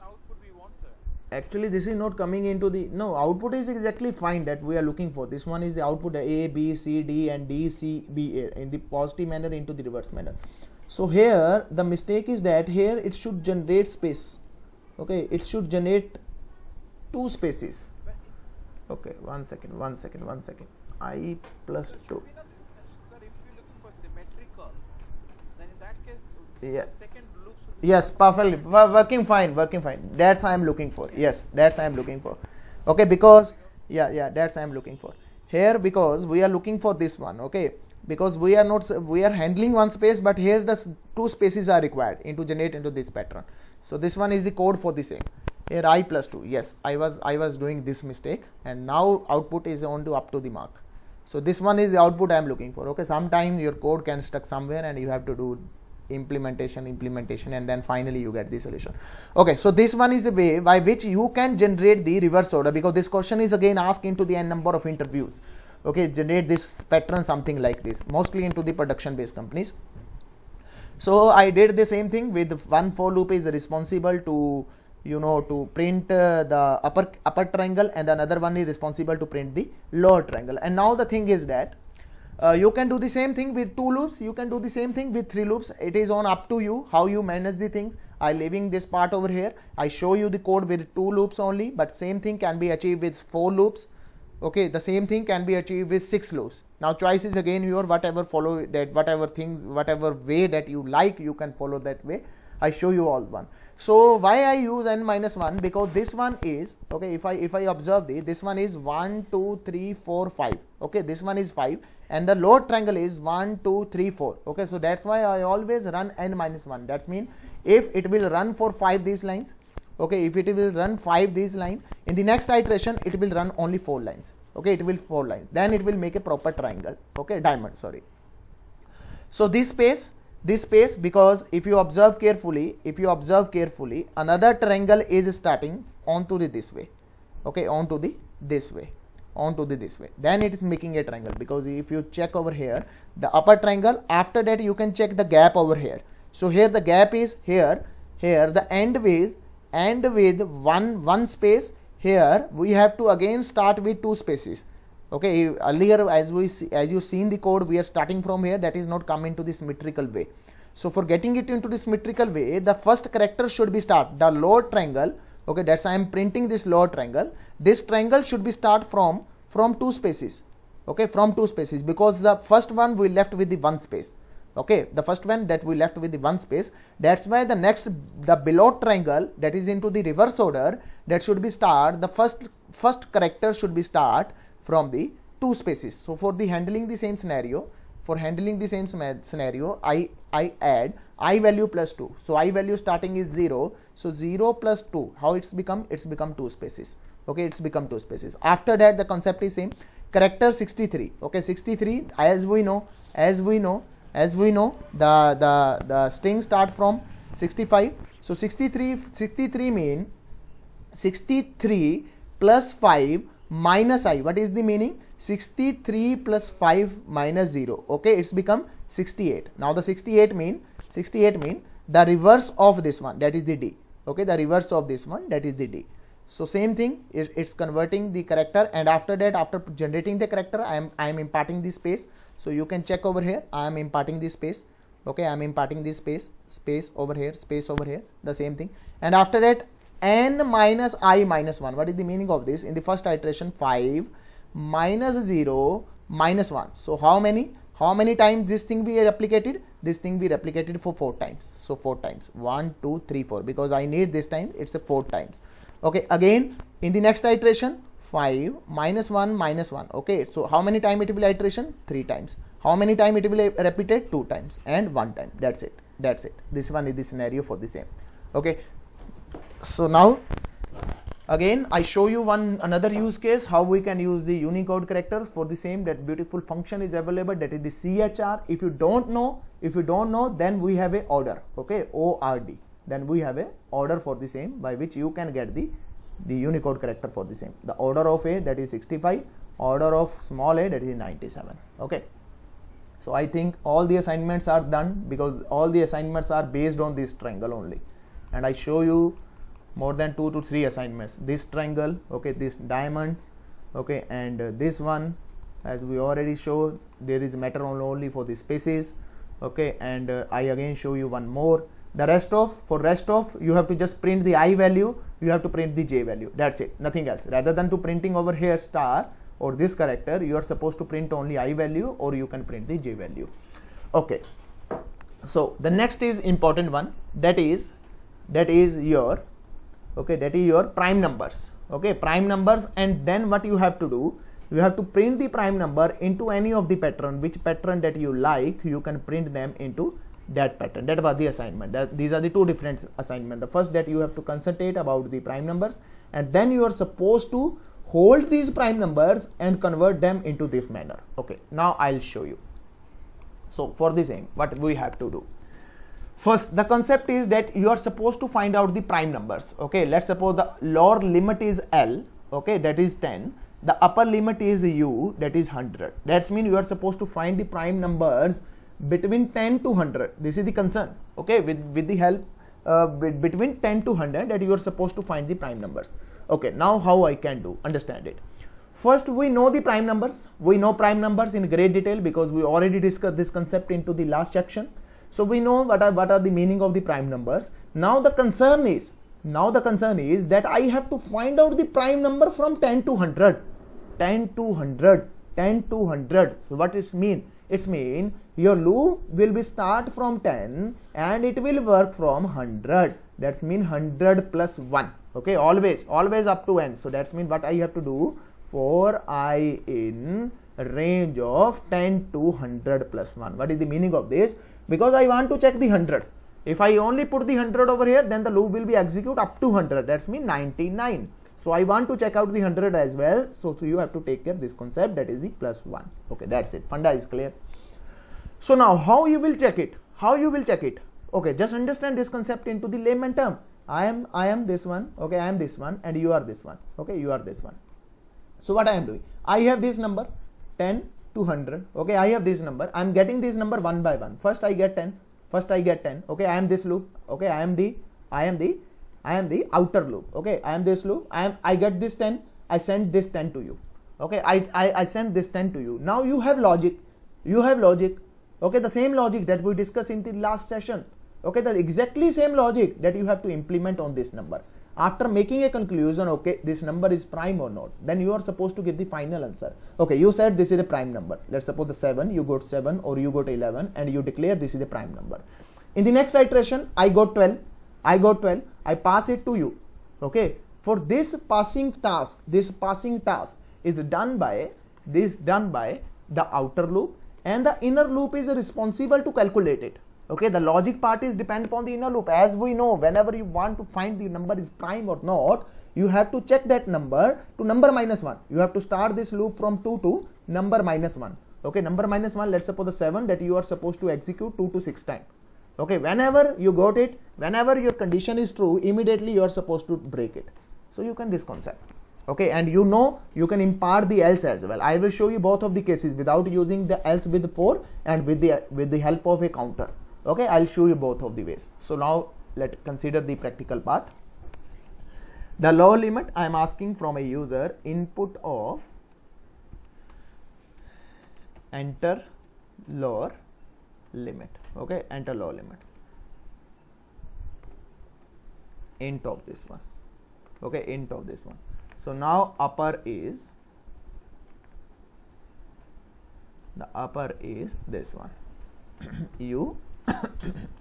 output we want, sir. Actually this is not coming into the, no, output is exactly fine that we are looking for. This one is the output A, B, C, D and D, C, B, A in the positive manner into the reverse manner. So here the mistake is that here it should generate space. Okay, it should generate two spaces. But Okay, one second. I plus 2. sir, if you're looking for symmetrical, then in that case, Yeah. the second loop should be Yes, perfectly. Working fine. That's I am looking for. Yes, that's I am looking for. Okay, because that's I am looking for. Here because we are looking for this one. Okay, because we are handling one space, but here the two spaces are required into generate into this pattern. So this one is the code for the same. Here I plus 2. Yes, I was doing this mistake, and now output is on to up to the mark. So this one is the output I am looking for. Okay, sometimes your code can stuck somewhere and you have to do implementation, and then finally you get the solution. Okay, so this one is the way by which you can generate the reverse order, because this question is again asked into the n number of interviews. Okay, generate this pattern, something like this, mostly into the production based companies. So I did the same thing with one for loop is responsible to to print the upper triangle, and another one is responsible to print the lower triangle. And now the thing is that you can do the same thing with 2 loops, you can do the same thing with 3 loops. It is on up to you how you manage the things. I leaving this part over here. I show you the code with 2 loops only, but same thing can be achieved with 4 loops. Okay, the same thing can be achieved with 6 loops. Now choice is again your, whatever follow that, whatever way that you like, you can follow that way. I show you all one. So why I use n minus 1, because this one is, okay, if I observe this one is 1 2 3 4 5. Okay, this one is 5, and the lower triangle is 1 2 3 4. Okay, so that's why I always run n minus 1. That means if it will run for 5 these lines, okay, if it will run 5 these lines, in the next iteration it will run only 4 lines. Okay, it will 4 lines, then it will make a proper triangle. Okay, diamond, sorry. So this space, because if you observe carefully, another triangle is starting onto this way. Okay, onto this way, then it is making a triangle. Because if you check over here the upper triangle, after that you can check the gap over here. So here the gap is here the end with one space. Here we have to again start with 2 spaces. Okay, earlier as you seen the code, we are starting from here, that is not come into the symmetrical way. So for getting it into the symmetrical way, the first character should be start the lower triangle. Okay, that's I am printing this lower triangle. This triangle should be start from 2 spaces. Okay, from 2 spaces, because the first one we left with the 1 space. Okay, the first one that we left with the 1 space, that's why the below triangle, that is into the reverse order, that should be start, the first character should be start from the 2 spaces. So for the handling the same scenario, I add I value plus 2. So I value starting is 0. So 0 plus 2, how it's become 2 spaces. Okay, it's become 2 spaces. After that the concept is same. Character 63. Okay, 63, as we know the string start from 65. So 63 mean 63 plus 5 minus I. What is the meaning? 63 plus 5 minus 0. Okay, it's become 68. Now the 68 mean the reverse of this one, that is the D. Okay, the reverse of this one, that is the D. So same thing, it's converting the character, and after that, after generating the character, I am imparting the space. So you can check over here, I am imparting this space. Okay, I am imparting this space over here, the same thing. And after that, n minus I minus 1. What is the meaning of this? In the first iteration, 5 minus 0 minus 1. So how many times this thing be replicated? This thing be replicated for 4 times. So 4 times, 1 2 3 4, because I need this time, it's a 4 times. Okay, again in the next iteration, 5 minus 1 minus 1. Okay, so how many time it will iteration? 3 times. How many time it will repeated? 2 times and 1 time. That's it. This one is the scenario for the same. Okay, so now again I show you another use case how we can use the Unicode characters for the same. That beautiful function is available, that is the CHR. If you don't know, then we have a order. Okay, ORD. Then we have a order for the same, by which you can get the Unicode character for the same. The order of A, that is 65, order of small a, that is 97. Okay, so I think all the assignments are done, because all the assignments are based on this triangle only, and I show you more than 2 to 3 assignments. This triangle, okay, this diamond, okay, and this one, as we already showed, there is matter only for the spaces, okay, and I again show you one more. The rest of you have to just print the I value, you have to print the J value, that's it, nothing else. Rather than to printing over here star or this character, you are supposed to print only I value, or you can print the J value. Okay, so the next is important one, that is your, okay, that is your prime numbers, okay, prime numbers. And then what you have to do, you have to print the prime number into any of the pattern, which pattern that you like, you can print them into that pattern. That was the assignment. These are the two different assignments. The first, that you have to concentrate about the prime numbers, and then you are supposed to hold these prime numbers and convert them into this manner. Okay, now I'll show you. So for the same, what we have to do, first, the concept is that you are supposed to find out the prime numbers. Okay, let's suppose the lower limit is L, okay, that is 10. The upper limit is U, that is 100. That means you are supposed to find the prime numbers between 10 to 100. This is the concern, okay, with the help between 10 to 100, that you are supposed to find the prime numbers. Okay, now how I can do, understand it. First, we know the prime numbers. We know prime numbers in great detail because we already discussed this concept into the last section. So we know what are the meaning of the prime numbers. Now the concern is that I have to find out the prime number from 10 to 100. 10 to 100, 10 to 100. So what it mean? It's mean your loop will be start from 10 and it will work from 100. That's mean 100 plus 1. Okay, always up to n. So that's mean what I have to do, for I in range of 10 to 100 plus 1. What is the meaning of this? Because I want to check the 100. If I only put the 100 over here, then the loop will be execute up to 100. That's mean 99. So I want to check out the 100 as well. So you have to take care of this concept, that is the plus 1. Okay, that's it. Funda is clear. So now how you will check it? How you will check it? Okay, just understand this concept into the layman term. I am this one. Okay, I am this one, and you are this one. Okay, you are this one. So what I am doing? I have this number 10 to 100. Okay, I have this number. I am getting this number one by one. First I get 10. Okay, I am this loop. Okay, I am the outer loop. Okay, I am this loop. I get this 10. I send this 10 to you. Okay, I send this 10 to you. Now you have logic. Okay, the same logic that we discussed in the last session. Okay, the exactly same logic that you have to implement on this number. After making a conclusion, okay, this number is prime or not, then you are supposed to give the final answer. Okay, you said this is a prime number. Let's suppose the 7, you got 7 or you got 11 and you declare this is a prime number. In the next iteration, I got 12. I pass it to you. Okay, for this passing task is done by the outer loop, and the inner loop is responsible to calculate it. Okay, the logic part is depend upon the inner loop. As we know, whenever you want to find the number is prime or not, you have to check that number to number minus 1. You have to start this loop from 2 to number minus 1. Okay, number minus 1, let's suppose the 7 that you are supposed to execute 2 to 6 times. Okay, whenever you got it, whenever your condition is true, immediately you are supposed to break it. So you can this concept. Okay, and you know you can impart the else as well. I will show you both of the cases without using the else with 4 and with the help of a counter. Okay, I'll show you both of the ways. So now let's consider the practical part. The lower limit, I am asking from a user input of enter lower limit. Okay, enter lower limit, int of this one. Okay, int of this one. So now upper is this one. You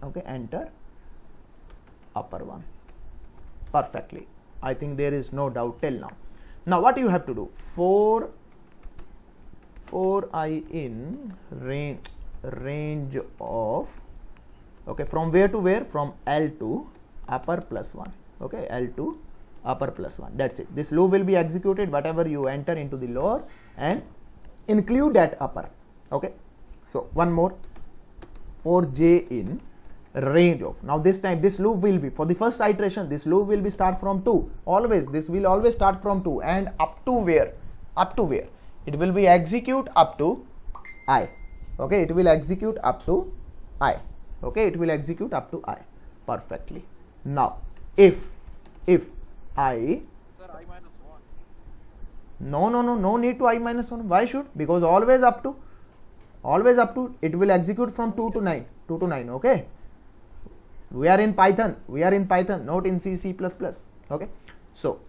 okay, enter upper one perfectly. I think there is no doubt till now. Now what you have to do, for I in range of, okay, from where to where, from L to upper plus 1. Okay, L to upper plus 1. That's it. This loop will be executed whatever you enter into the lower and include that upper. Okay, so one more, for J in range of. Now this time this loop will be, for the first iteration, this loop will be start from 2. Always, this will always start from 2 and up to where? Up to where? It will be execute up to I. Okay, it will execute up to I. Okay, it will execute up to I perfectly. Now if if I, Sir, I minus 1. no need to I minus 1. Why should? Because always up to, it will execute from 2 to 9, okay. We are in Python, not in C++, okay. So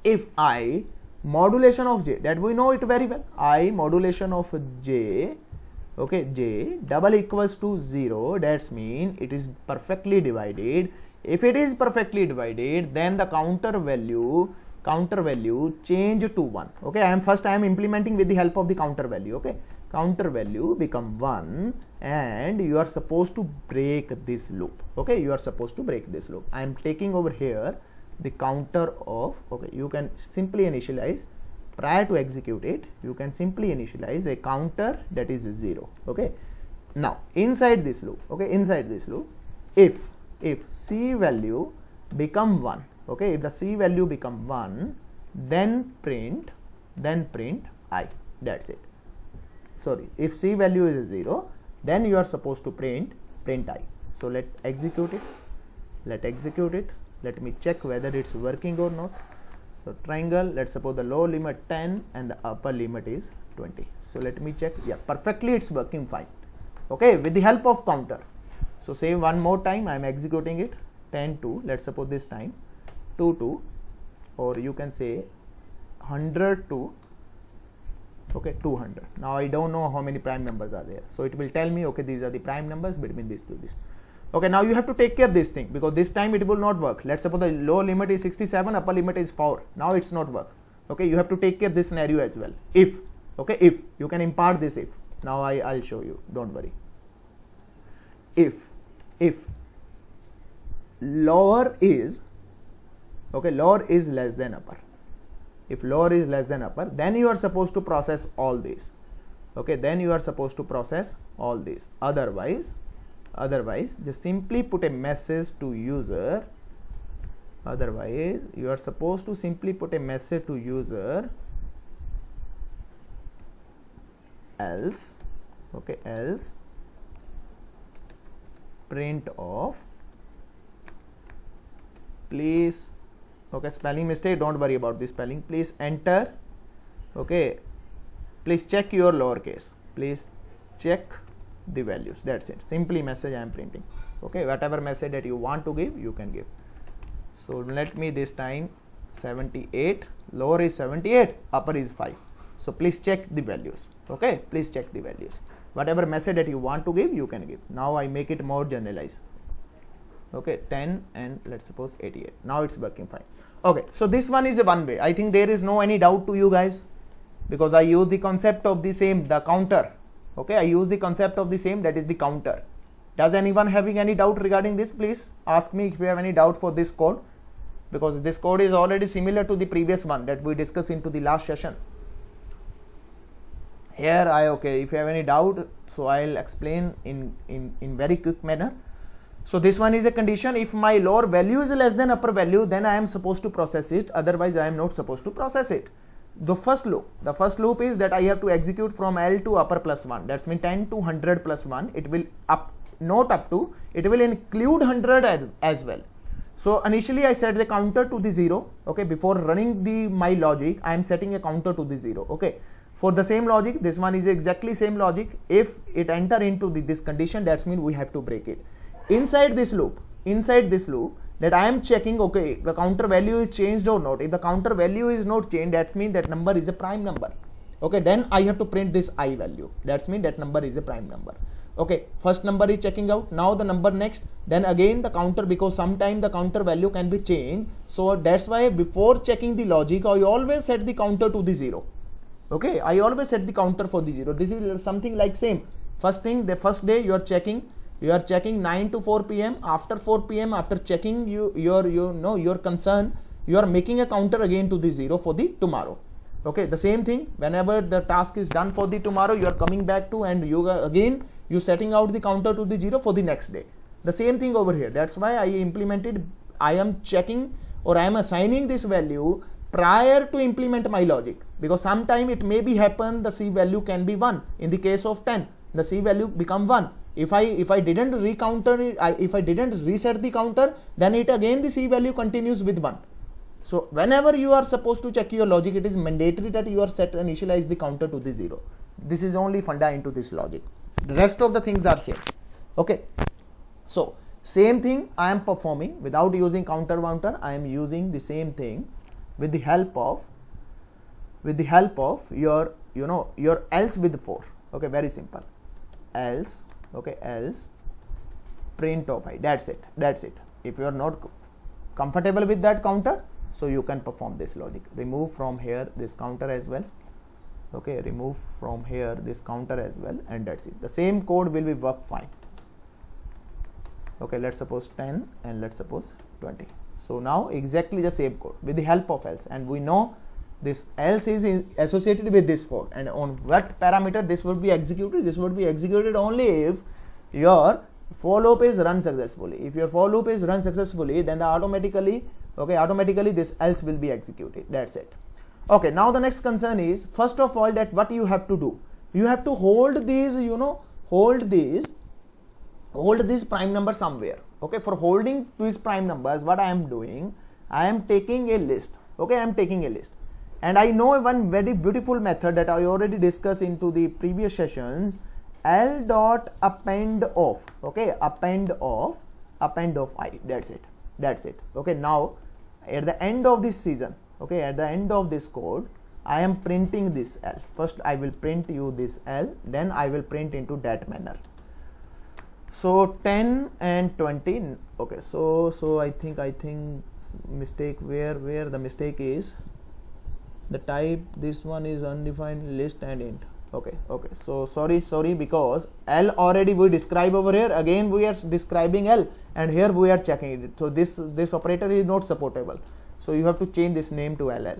if I modulation of j, that we know it very well, I modulation of j, okay, j double equals to 0, that's mean it is perfectly divided. If it is perfectly divided, then the counter value change to 1, okay. I am implementing with the help of the counter value, okay. Counter value become 1 and you are supposed to break this loop, okay. You are supposed to break this loop. I am taking over here the counter of, okay, you can simply initialize, prior to execute it, you can simply initialize a counter that is 0, okay. Now inside this loop, okay, if C value become 1, okay, if the C value become 1, then print I, that's it. Sorry, if C value is 0, then you are supposed to print I. So let execute it, let me check whether it's working or not. So triangle, let's suppose the lower limit 10 and the upper limit is 20. So let me check. Yeah, perfectly it's working fine, okay, with the help of counter. So say one more time, I am executing it, 10 2, let's suppose this time 2 2, or you can say 100 to, okay, 200. Now I don't know how many prime numbers are there, so it will tell me, okay, these are the prime numbers between this to this. Okay, now you have to take care of this thing, because this time it will not work. Let's suppose the lower limit is 67, upper limit is 4. Now it's not work. Okay, you have to take care of this scenario as well. If, okay, if you can impart this if. Now I'll show you. Don't worry. If lower is, okay, lower is less than upper. If lower is less than upper, then you are supposed to process all these. Okay, then you are supposed to process all these. Otherwise just simply put a message to user. Otherwise you are supposed to simply put a message to user, else, okay, else print of, please, okay, spelling mistake, don't worry about the spelling, please enter, okay, please check your lowercase, please check the values, that's it. Simply message I am printing, okay. Whatever message that you want to give, you can give. So let me this time 78, lower is 78, upper is 5. So please check the values, okay, please check the values. Whatever message that you want to give, you can give. Now I make it more generalized, okay, 10 and let's suppose 88. Now it's working fine. Okay, so this one is a one way. I think there is no any doubt to you guys, because I use the concept of the same, the counter. Okay, I use the concept of the same, that is the counter. Does anyone having any doubt regarding this? Please ask me if you have any doubt for this code, because this code is already similar to the previous one that we discussed into the last session. Here okay, if you have any doubt, so I'll explain in very quick manner. So this one is a condition. If my lower value is less than upper value, then I am supposed to process it, otherwise I am not supposed to process it. The first loop is that I have to execute from L to upper plus 1. That's mean 10 to 100 plus 1. It will not up to, it will include 100 as well. So initially I set the counter to the 0. Okay, before running my logic, I am setting a counter to the 0. Okay, for the same logic, this one is exactly same logic. If it enter into this condition, that's mean we have to break it. Inside this loop, that I am checking, okay, the counter value is changed or not. If the counter value is not changed, that means that number is a prime number. Okay, then I have to print this I value. That means that number is a prime number. Okay, first number is checking out. Now the number next, then again the counter, because sometime the counter value can be changed. So that's why before checking the logic, I always set the counter to the 0. Okay, I always set the counter for the 0. This is something like same. First thing, the first day you are checking 9 to 4 p.m. After 4 p.m. after checking your concern, you are making a counter again to the 0 for the tomorrow. Okay, the same thing, whenever the task is done for the tomorrow, you are coming back to and you setting out the counter to the 0 for the next day. The same thing over here. That's why I am checking or I am assigning this value prior to implement my logic, because sometime it may be happen the C value can be 1. In the case of 10, the C value become 1. If I didn't recounter it, if I didn't reset the counter, then it again the C value continues with 1. So whenever you are supposed to check your logic, it is mandatory that you are set initialize the counter to the 0. This is only funda into this logic. The rest of the things are same. Okay. So same thing I am performing without using counter. I am using the same thing with the help of your your else with 4. Okay, very simple. Else, okay, else print of I. That's it. If you are not comfortable with that counter, so you can perform this logic. Remove from here this counter as well. Okay, remove from here this counter as well, and that's it. The same code will be work fine. Okay, let's suppose 10 and let's suppose 20. So now exactly the same code with the help of else, and we know this else is associated with this 4, and on what parameter this would be executed? This would be executed only if your for loop is run successfully. If your for loop is run successfully, then automatically this else will be executed. That's it. Okay, now the next concern is, first of all, that what you have to do, you have to hold these, hold this prime number somewhere. Okay, for holding these prime numbers, what I am doing, I am taking a list. Okay, I am taking a list, and I know one very beautiful method that I already discussed into the previous sessions. L dot append of, okay, append of I. That's it. Okay, now at the end of this season, okay, at the end of this code, I am printing this L. First I will print you this L, then I will print into that manner. So 10 and 20. Okay, so I think mistake, where the mistake is, the type, this one is undefined list and int. Okay, so sorry, because L already we describe over here, again we are describing L, and here we are checking it. So this operator is not supportable, so you have to change this name to LL.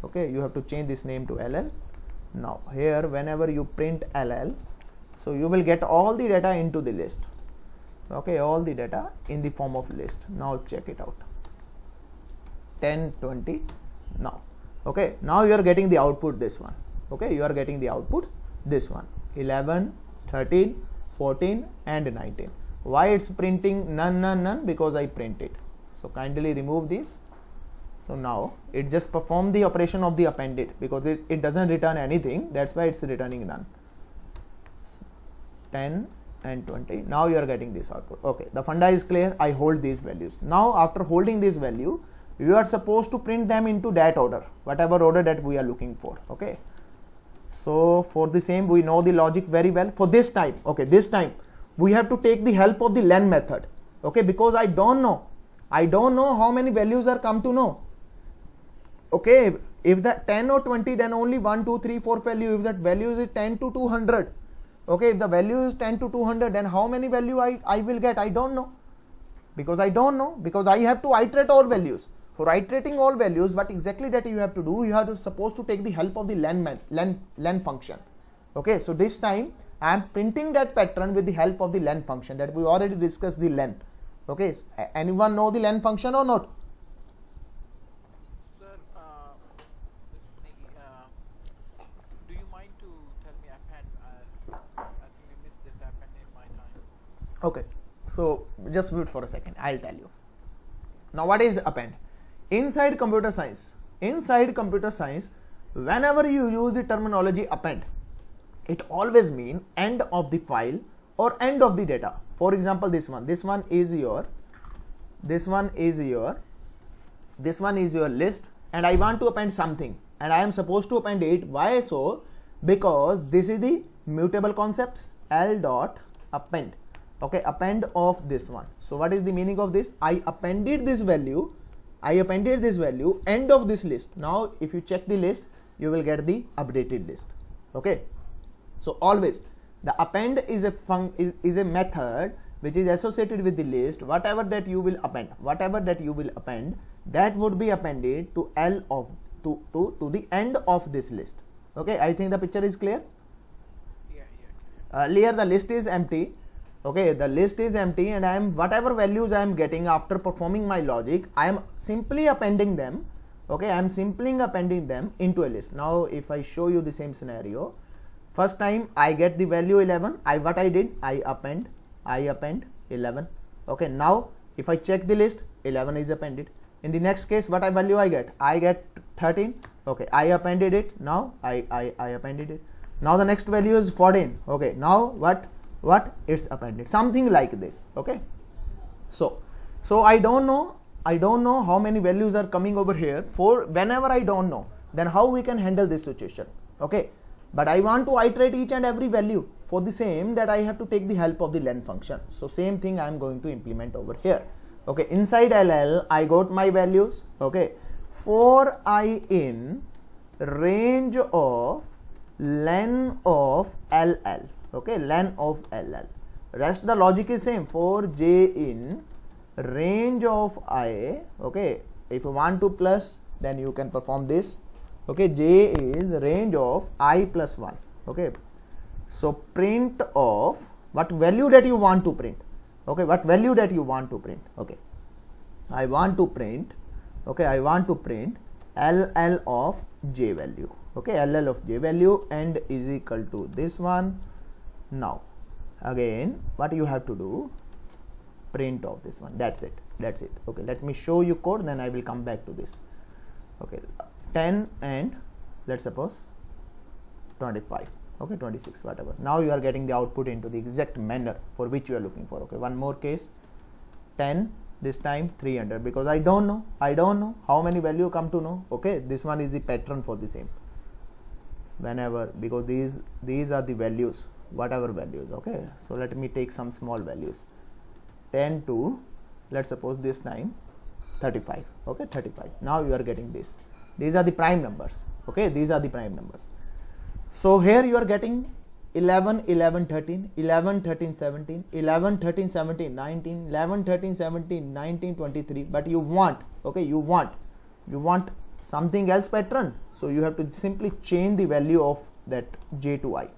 Okay, you have to change this name to LL. Now here whenever you print LL, so you will get all the data into the list. Okay, all the data in the form of list. Now check it out. 10, 20. Now, okay, now you are getting the output, this one. Okay, you are getting the output, this one, 11, 13, 14 and 19. Why it's printing none? Because I print it. So kindly remove this. So now it just perform the operation of the appended, because it doesn't return anything. That's why it's returning none. 10 and 20. Now you are getting this output. Okay, the funda is clear. I hold these values. Now after holding this value, you are supposed to print them into that order, whatever order that we are looking for. Okay, so for the same, we know the logic very well. For this time, okay, this time we have to take the help of the len method. Okay, because I don't know how many values are come to know. Okay, if that 10 or 20, then only 1, 2, 3, 4 value. If that value is 10 to 200, okay, if the value is 10 to 200, then how many value I will get? I don't know, because I have to iterate all values. For iterating all values, what exactly that you have to do, you are supposed to take the help of the len function. Okay, so this time I am printing that pattern with the help of the len function that we already discussed, the len. Okay, anyone know the len function or not? Sir, do you mind to tell me append? I think we missed this append in my time. Okay, so just wait for a second, I'll tell you. Now what is append? Inside computer science, whenever you use the terminology append, it always means end of the file or end of the data. For example, this one is your list, and I want to append something, and I am supposed to append it. Why so? Because this is the mutable concepts, L dot append. Okay, append of this one. So what is the meaning of this? I appended this value, end of this list. Now if you check the list, you will get the updated list. Okay, so always the append is a method which is associated with the list. Whatever that you will append, that would be appended to L of to the end of this list. Okay, I think the picture is clear. Yeah. Earlier the list is empty. Okay, the list is empty, and I am whatever values I am getting after performing my logic, I am simply appending them. Okay, I am simply appending them into a list. Now if I show you the same scenario, First time I get the value 11. What I did, I append 11. Okay, now if I check the list, 11 is appended. In the next case, what value I get? I get 13. Okay, I appended it. Now I appended it. Now the next value is 14. Okay, now what it's appended, something like this. Okay, so I don't know how many values are coming over here. For whenever I don't know, then how we can handle this situation. Okay, but I want to iterate each and every value. For the same, that I have to take the help of the len function. So same thing I am going to implement over here. Okay, inside LL I got my values. Okay, for I in range of len of LL. Okay, len of LL. Rest the logic is same. For j in range of I. Okay, if you want to plus, then you can perform this. Okay, j is range of I plus 1. Okay, so print of what value that you want to print. Okay, what value that you want to print. Okay, I want to print LL of j value. Okay, LL of j value and is equal to this one. Now again, what you have to do, print of this one. That's it. Okay, let me show you code, then I will come back to this. Okay, 10 and let's suppose 25. Okay, 26, whatever. Now you are getting the output into the exact manner for which you are looking for. Okay, one more case, 10, this time 300, because I don't know how many value come to know. Okay, this one is the pattern for the same. Whenever, because these are the values, whatever values. Okay, so let me take some small values, 10 to let's suppose this time 35. Okay, 35. Now you are getting this. These are the prime numbers. Okay, these are the prime numbers. So here you are getting 11, 11, 13, 11, 13, 17, 11, 13, 17, 19, 11, 13, 17, 19, 23. But you want, okay, you want something else pattern. So you have to simply change the value of that j to I,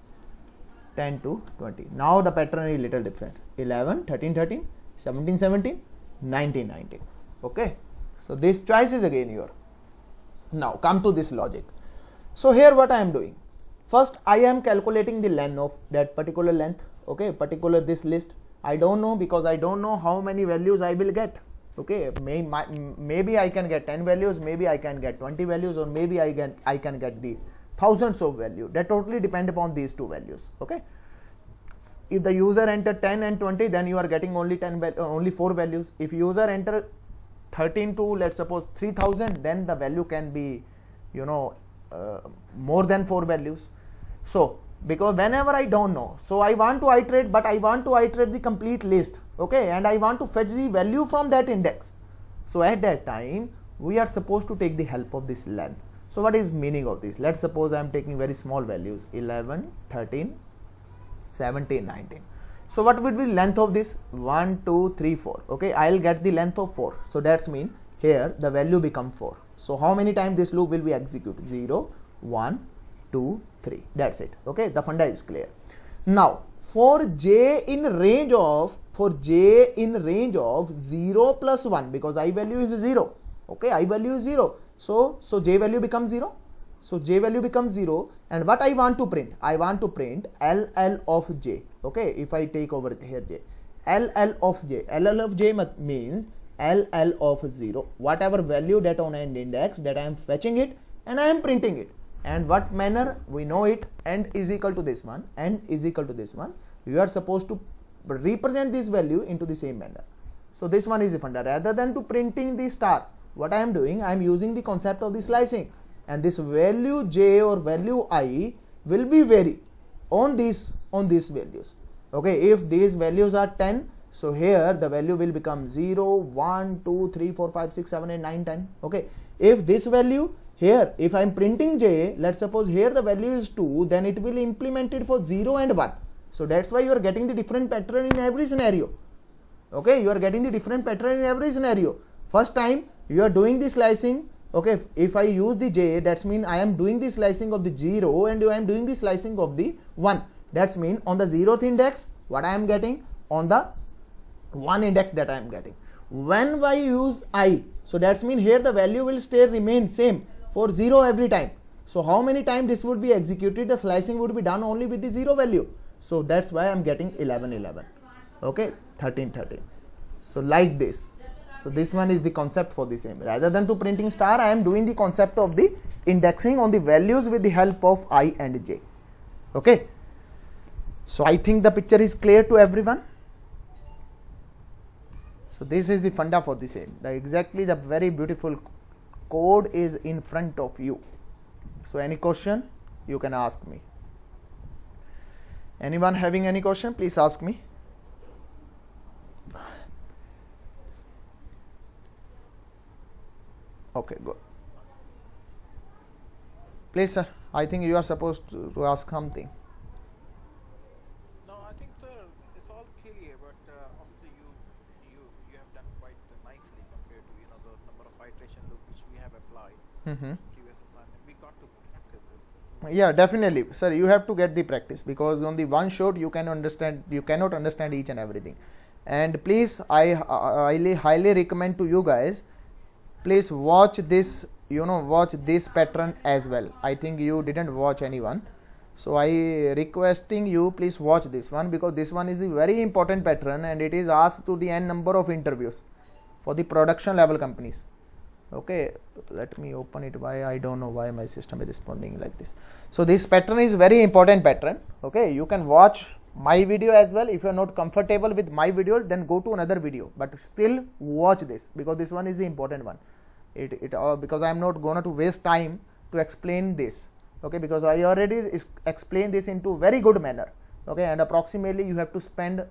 10 to 20. Now the pattern is little different. 11, 13, 13, 17, 17, 19, 19. Okay, so this choice is again your. Now come to this logic. So here what I am doing, first I am calculating the len of that particular length. Okay, particular this list. I don't know, because I don't know how many values I will get. Okay, maybe I can get 10 values, maybe I can get 20 values, or maybe I can get the thousands of value. That totally depend upon these two values. Okay, if the user enter 10 and 20, then you are getting only 4 values. If user enter 13 to let's suppose 3000, then the value can be, you know, more than 4 values. So because whenever I don't know, so I want to iterate, but I want to iterate the complete list. Okay, and I want to fetch the value from that index. So at that time we are supposed to take the help of this len. So what is meaning of this? Let's suppose I am taking very small values, 11, 13, 17, 19. So what would be length of this? 1, 2, 3, 4. Okay, I'll get the length of 4. So that's mean here the value become 4. So how many times this loop will be executed? 0, 1, 2, 3. That's it. Okay, the funda is clear. Now for j in range of 0 plus 1, because I value is 0. Okay, I value is 0. So j value becomes 0. So j value becomes 0, and what I want to print? I want to print LL of j. Okay, if I take over here j, LL of j means LL of 0, whatever value that on an index that I am fetching it and I am printing it. And what manner? We know it, n is equal to this one, n is equal to this one. You are supposed to represent this value into the same manner. So this one is the funda. Rather than to printing the star, what I am doing, I am using the concept of the slicing, and this value j or value I will be vary on these values. Okay, if these values are 10, so here the value will become 0, 1, 2, 3, 4, 5, 6, 7, 8, 9, 10. Okay, if this value here, if I am printing j, let's suppose here the value is 2, then it will implement it for 0 and 1. So that's why you are getting the different pattern in every scenario. Okay, you are getting the different pattern in every scenario. First time you are doing the slicing. Okay, if I use the j, that's mean I am doing the slicing of the 0 and I am doing the slicing of the 1. That's mean on the 0th index what I am getting, on the 1 index that I am getting. When I use I, so that's mean here the value will remain same for 0 every time. So how many times this would be executed? The slicing would be done only with the 0 value. So that's why I'm getting 11 11. Okay, 13 13. So like this. So this one is the concept for the same. Rather than to printing star, I am doing the concept of the indexing on the values with the help of I and j. Okay. So I think the picture is clear to everyone. So this is the funda for the same. Exactly the very beautiful code is in front of you. So any question you can ask me. Anyone having any question, please ask me. Okay, good. Please, sir. I think you are supposed to ask something. No, I think, sir, it's all clear, but obviously you have done quite nicely compared to the number of iteration loop which we have applied previous assignment. We got to practice this. Yeah, definitely, sir. You have to get the practice, because on the one shot you cannot understand each and everything. And please, I highly recommend to you guys, please watch this, watch this pattern as well. I think you didn't watch anyone, so I requesting you, please watch this one, because this one is a very important pattern and it is asked to the n number of interviews for the production level companies. Okay, let me open it. Why I don't know why my system is responding like this. So this pattern is very important pattern. Okay, you can watch my video as well. If you are not comfortable with my video, then go to another video, but still watch this, because this one is the important one. Because I am not going to waste time to explain this. Okay, because I already explained this into very good manner. Okay, and approximately you have to spend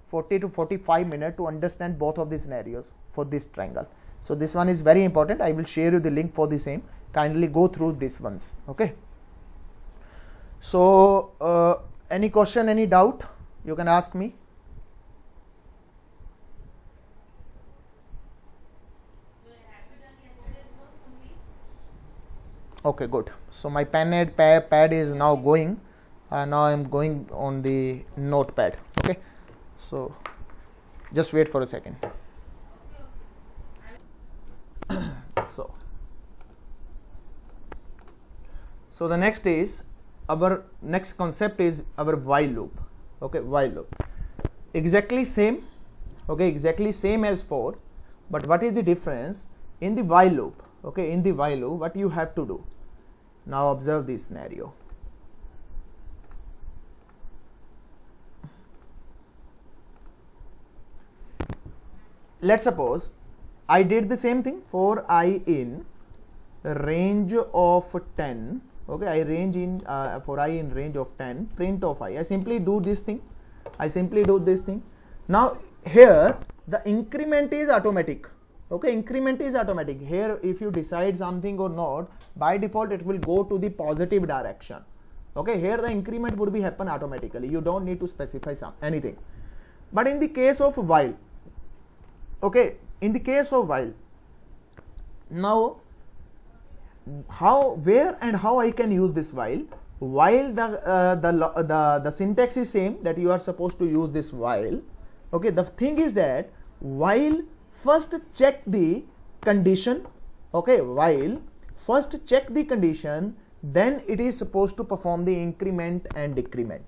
40 to 45 minutes to understand both of the scenarios for this triangle. So this one is very important. I will share you the link for the same. Kindly go through these ones. Okay. So any question, any doubt, you can ask me. Okay, good. So my pad is now going, and now I'm going on the notepad. Okay, so just wait for a second. So the next is, our next concept is our while loop. Okay, while loop, exactly same. Okay, exactly same as for, but what is the difference in the while loop? Okay, in the while loop, what you have to do? Now observe this scenario. Let's suppose I did the same thing for I in range of 10. Okay, I range in for I in range of 10, print of I. I simply do this thing. Now here the increment is automatic. Okay, increment is automatic. Here if you decide something or not, by default it will go to the positive direction. Okay, here the increment would be happen automatically. You don't need to specify anything. But in the case of while, okay, in the case of while, now where and how I can use this while? While the syntax is same, that you are supposed to use this while. Okay, the thing is that while first check the condition. Okay, while first check the condition, then it is supposed to perform the increment and decrement.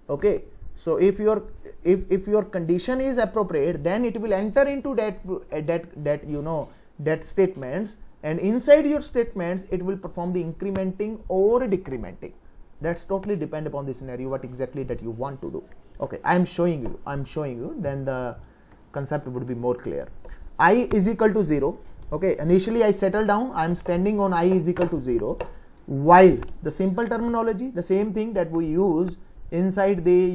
Okay, so if your condition is appropriate, then it will enter into that statements, and inside your statements it will perform the incrementing or decrementing. That's totally depend upon the scenario, what exactly that you want to do. Okay, I'm showing you, then the concept would be more clear. I is equal to 0. Okay, initially I settle down, I'm standing on I is equal to 0, while the simple terminology, the same thing that we use inside the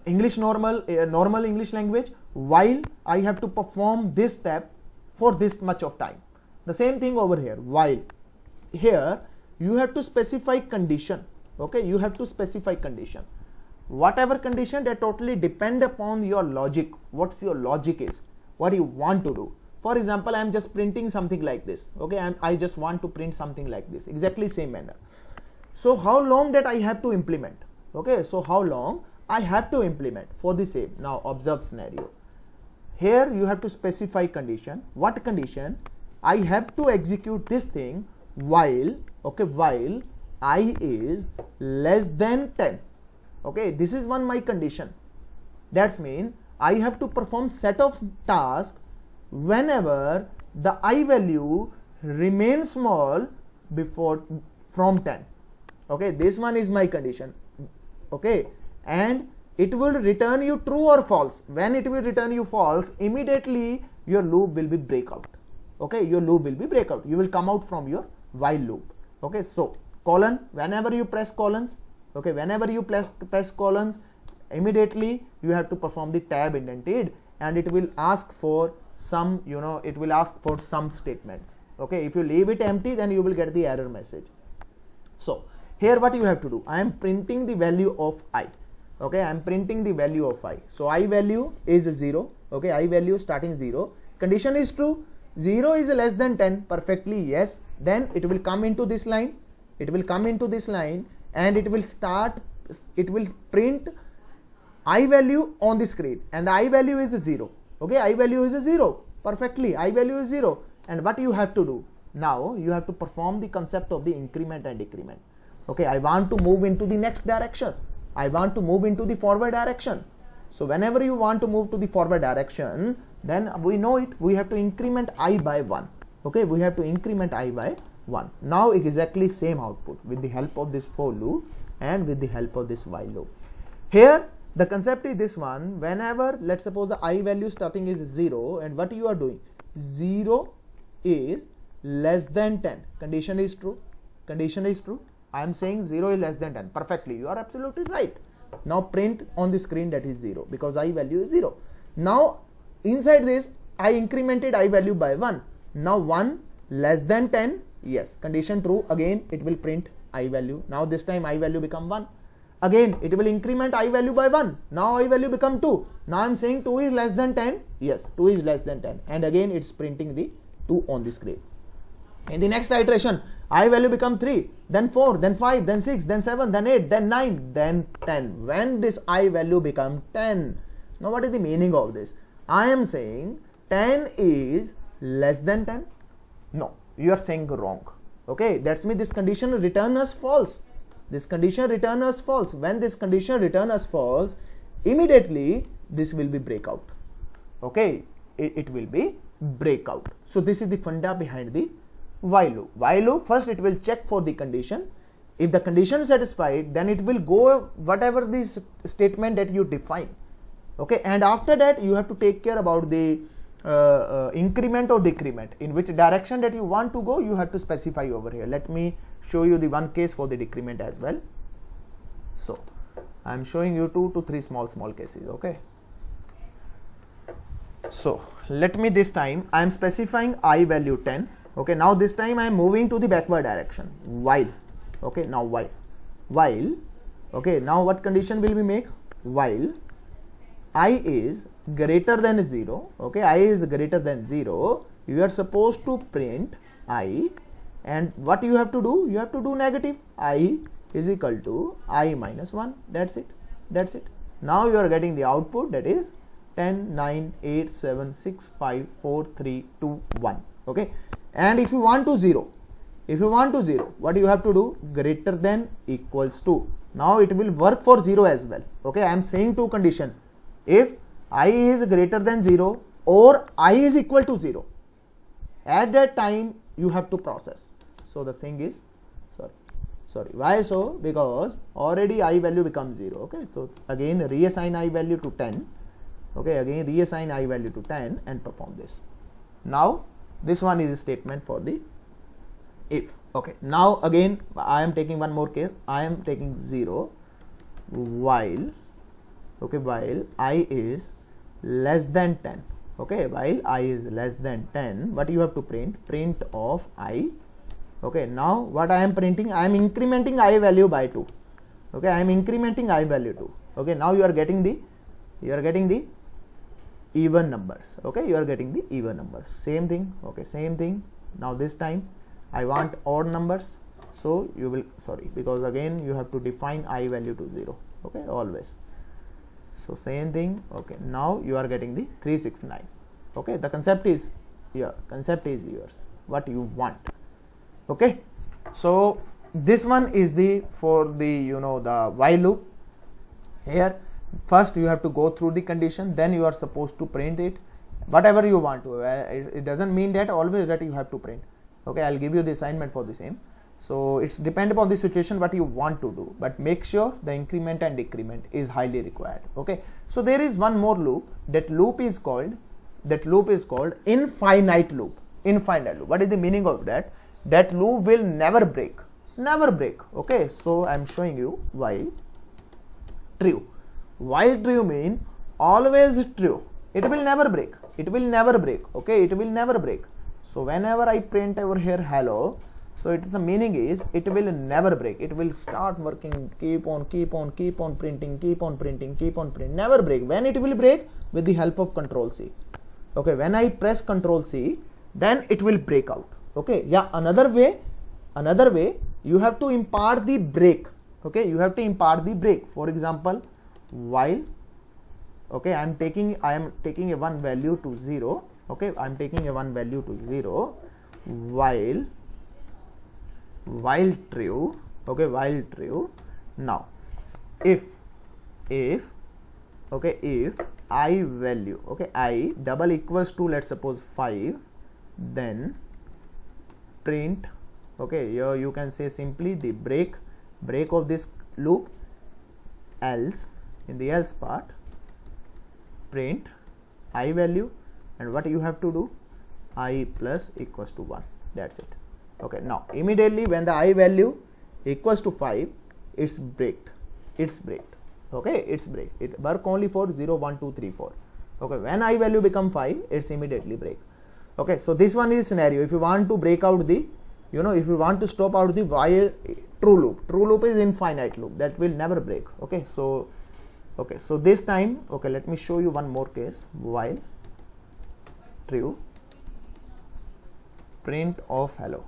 English normal English language, while I have to perform this step for this much of time. The same thing over here, while here you have to specify condition. Okay, you have to specify condition. Whatever condition, that totally depend upon your logic. What's your logic is, what you want to do. For example, I am just printing something like this. Okay, I just want to print something like this, exactly same manner. So how long that I have to implement? Okay, so how long I have to implement for the same. Now observe scenario. Here you have to specify condition. What condition? I have to execute this thing while, okay, while I is less than 10. Okay, this is one my condition. That's mean I have to perform set of tasks whenever the I value remains small before from 10. Okay, this one is my condition. Okay, and it will return you true or false. When it will return you false, immediately your loop will be breakout. Okay, your loop will be breakout. You will come out from your while loop. Okay, so colon, whenever you press colons, okay, whenever you press colons, immediately you have to perform the tab indented, and it will ask for some, it will ask for some statements. Okay, if you leave it empty, then you will get the error message. So here what you have to do, I am printing the value of I. Okay, I am printing the value of I. So I value is 0. Okay, I value starting 0. Condition is true. 0 is less than 10. Perfectly yes. Then it will come into this line. It will come into this line, and it will print I value on the screen, and the I value is 0. Okay, I value is 0. Perfectly, I value is 0. And what you have to do now, you have to perform the concept of the increment and decrement. Okay, I want to move into the next direction. I want to move into the forward direction. So whenever you want to move to the forward direction, then we know it, we have to increment I by 1. Okay, we have to increment I by 1. Now exactly same output with the help of this for loop and with the help of this while loop. Here the concept is this one. Whenever, let's suppose the I value starting is 0, and what you are doing, 0 is less than 10. Condition is true. Condition is true. I am saying 0 is less than 10. Perfectly, you are absolutely right. Now print on the screen that is 0, because I value is 0. Now inside this I incremented I value by 1. Now 1 less than 10. Yes, condition true. Again it will print I value. Now this time I value become 1. Again it will increment I value by 1. Now I value become 2. Now I am saying 2 is less than 10. Yes, 2 is less than 10. And again it's printing the 2 on the screen. In the next iteration, I value become 3, then 4, then 5, then 6, then 7, then 8, then 9, then 10. When this I value become 10. Now what is the meaning of this? I am saying 10 is less than 10. No, you are saying wrong. Okay, that's mean this condition return as false. This condition return as false. When this condition return as false, immediately this will be breakout. Okay, it will be breakout. So this is the funda behind the while loop. While loop, first it will check for the condition. If the condition is satisfied, then it will go whatever this statement that you define. Okay, and after that you have to take care about the increment or decrement. In which direction that you want to go, you have to specify over here. Let me show you the one case for the decrement as well. So I am showing you 2 to 3 small cases. Okay, so let me, this time I am specifying I value 10. Okay, now this time I am moving to the backward direction. While, okay, now while, okay, now what condition will we make? While I is greater than 0, okay, I is greater than 0, you are supposed to print I, and what you have to do? You have to do negative. I is equal to I minus 1. That's it. That's it. Now you are getting the output, that is 10, 9, 8, 7, 6, 5, 4, 3, 2, 1. Okay. And if you want to 0, what you have to do? Greater than equals to. Now it will work for 0 as well. Okay, I am saying 2 condition. If I is greater than 0 or I is equal to 0, at that time you have to process. So the thing is, sorry, why so? Because already I value becomes 0. Okay, so again reassign I value to 10. Okay, again reassign I value to 10 and perform this. Now this one is a statement for the if. Okay, now again I am taking one more case. I am taking 0 while, okay, while I is less than 10. Okay, while I is less than 10, what you have to print of I. Okay, now what I am printing, I am incrementing I value by 2. Okay, I am incrementing I value 2. Okay, now you are getting the even numbers. Okay, you are getting the even numbers. Same thing. Okay, same thing. Now this time I want odd numbers, so you will, because again you have to define I value to 0. Okay, always. So same thing. Okay, now you are getting the 369. Okay, the concept is here. Concept is yours. What you want. Okay, so this one is the for the the while loop. Here first you have to go through the condition, then you are supposed to print it whatever you want to. It doesn't mean that always that you have to print. Okay, I'll give you the assignment for the same. So it's depend upon the situation what you want to do, but make sure the increment and decrement is highly required. Okay, so there is one more loop. That loop is called infinite loop. Infinite loop. What is the meaning of that? That loop will never break. Never break. Okay, so I'm showing you while true. While true mean always true. It will never break. It will never break. Okay, it will never break. So whenever I print over here hello, so the meaning is it will never break. It will start working, keep on printing, never break. When it will break? With the help of Control C. Okay, when I press Control C, then it will break out. Okay, yeah, another way you have to impart the break. Okay, you have to impart the break. For example, while, okay, I am taking a one value to 0. Okay, I am taking a one value to 0 while true. Okay, while true. Now if I value, okay, I double equals to, let's suppose 5, then print, okay, here you can say simply the break of this loop, else, in the else part print I value, and what you have to do, I plus equals to 1. That's it. Okay, now immediately when the I value equals to 5, it's breaked. Okay, it's break. It work only for 0, 1, 2, 3, 4. Okay, when I value become 5, it's immediately break. Okay, so this one is scenario. If you want to break out the, if you want to stop out the while true loop is infinite loop, that will never break. Okay, so this time, okay, let me show you one more case. While true, print of hello.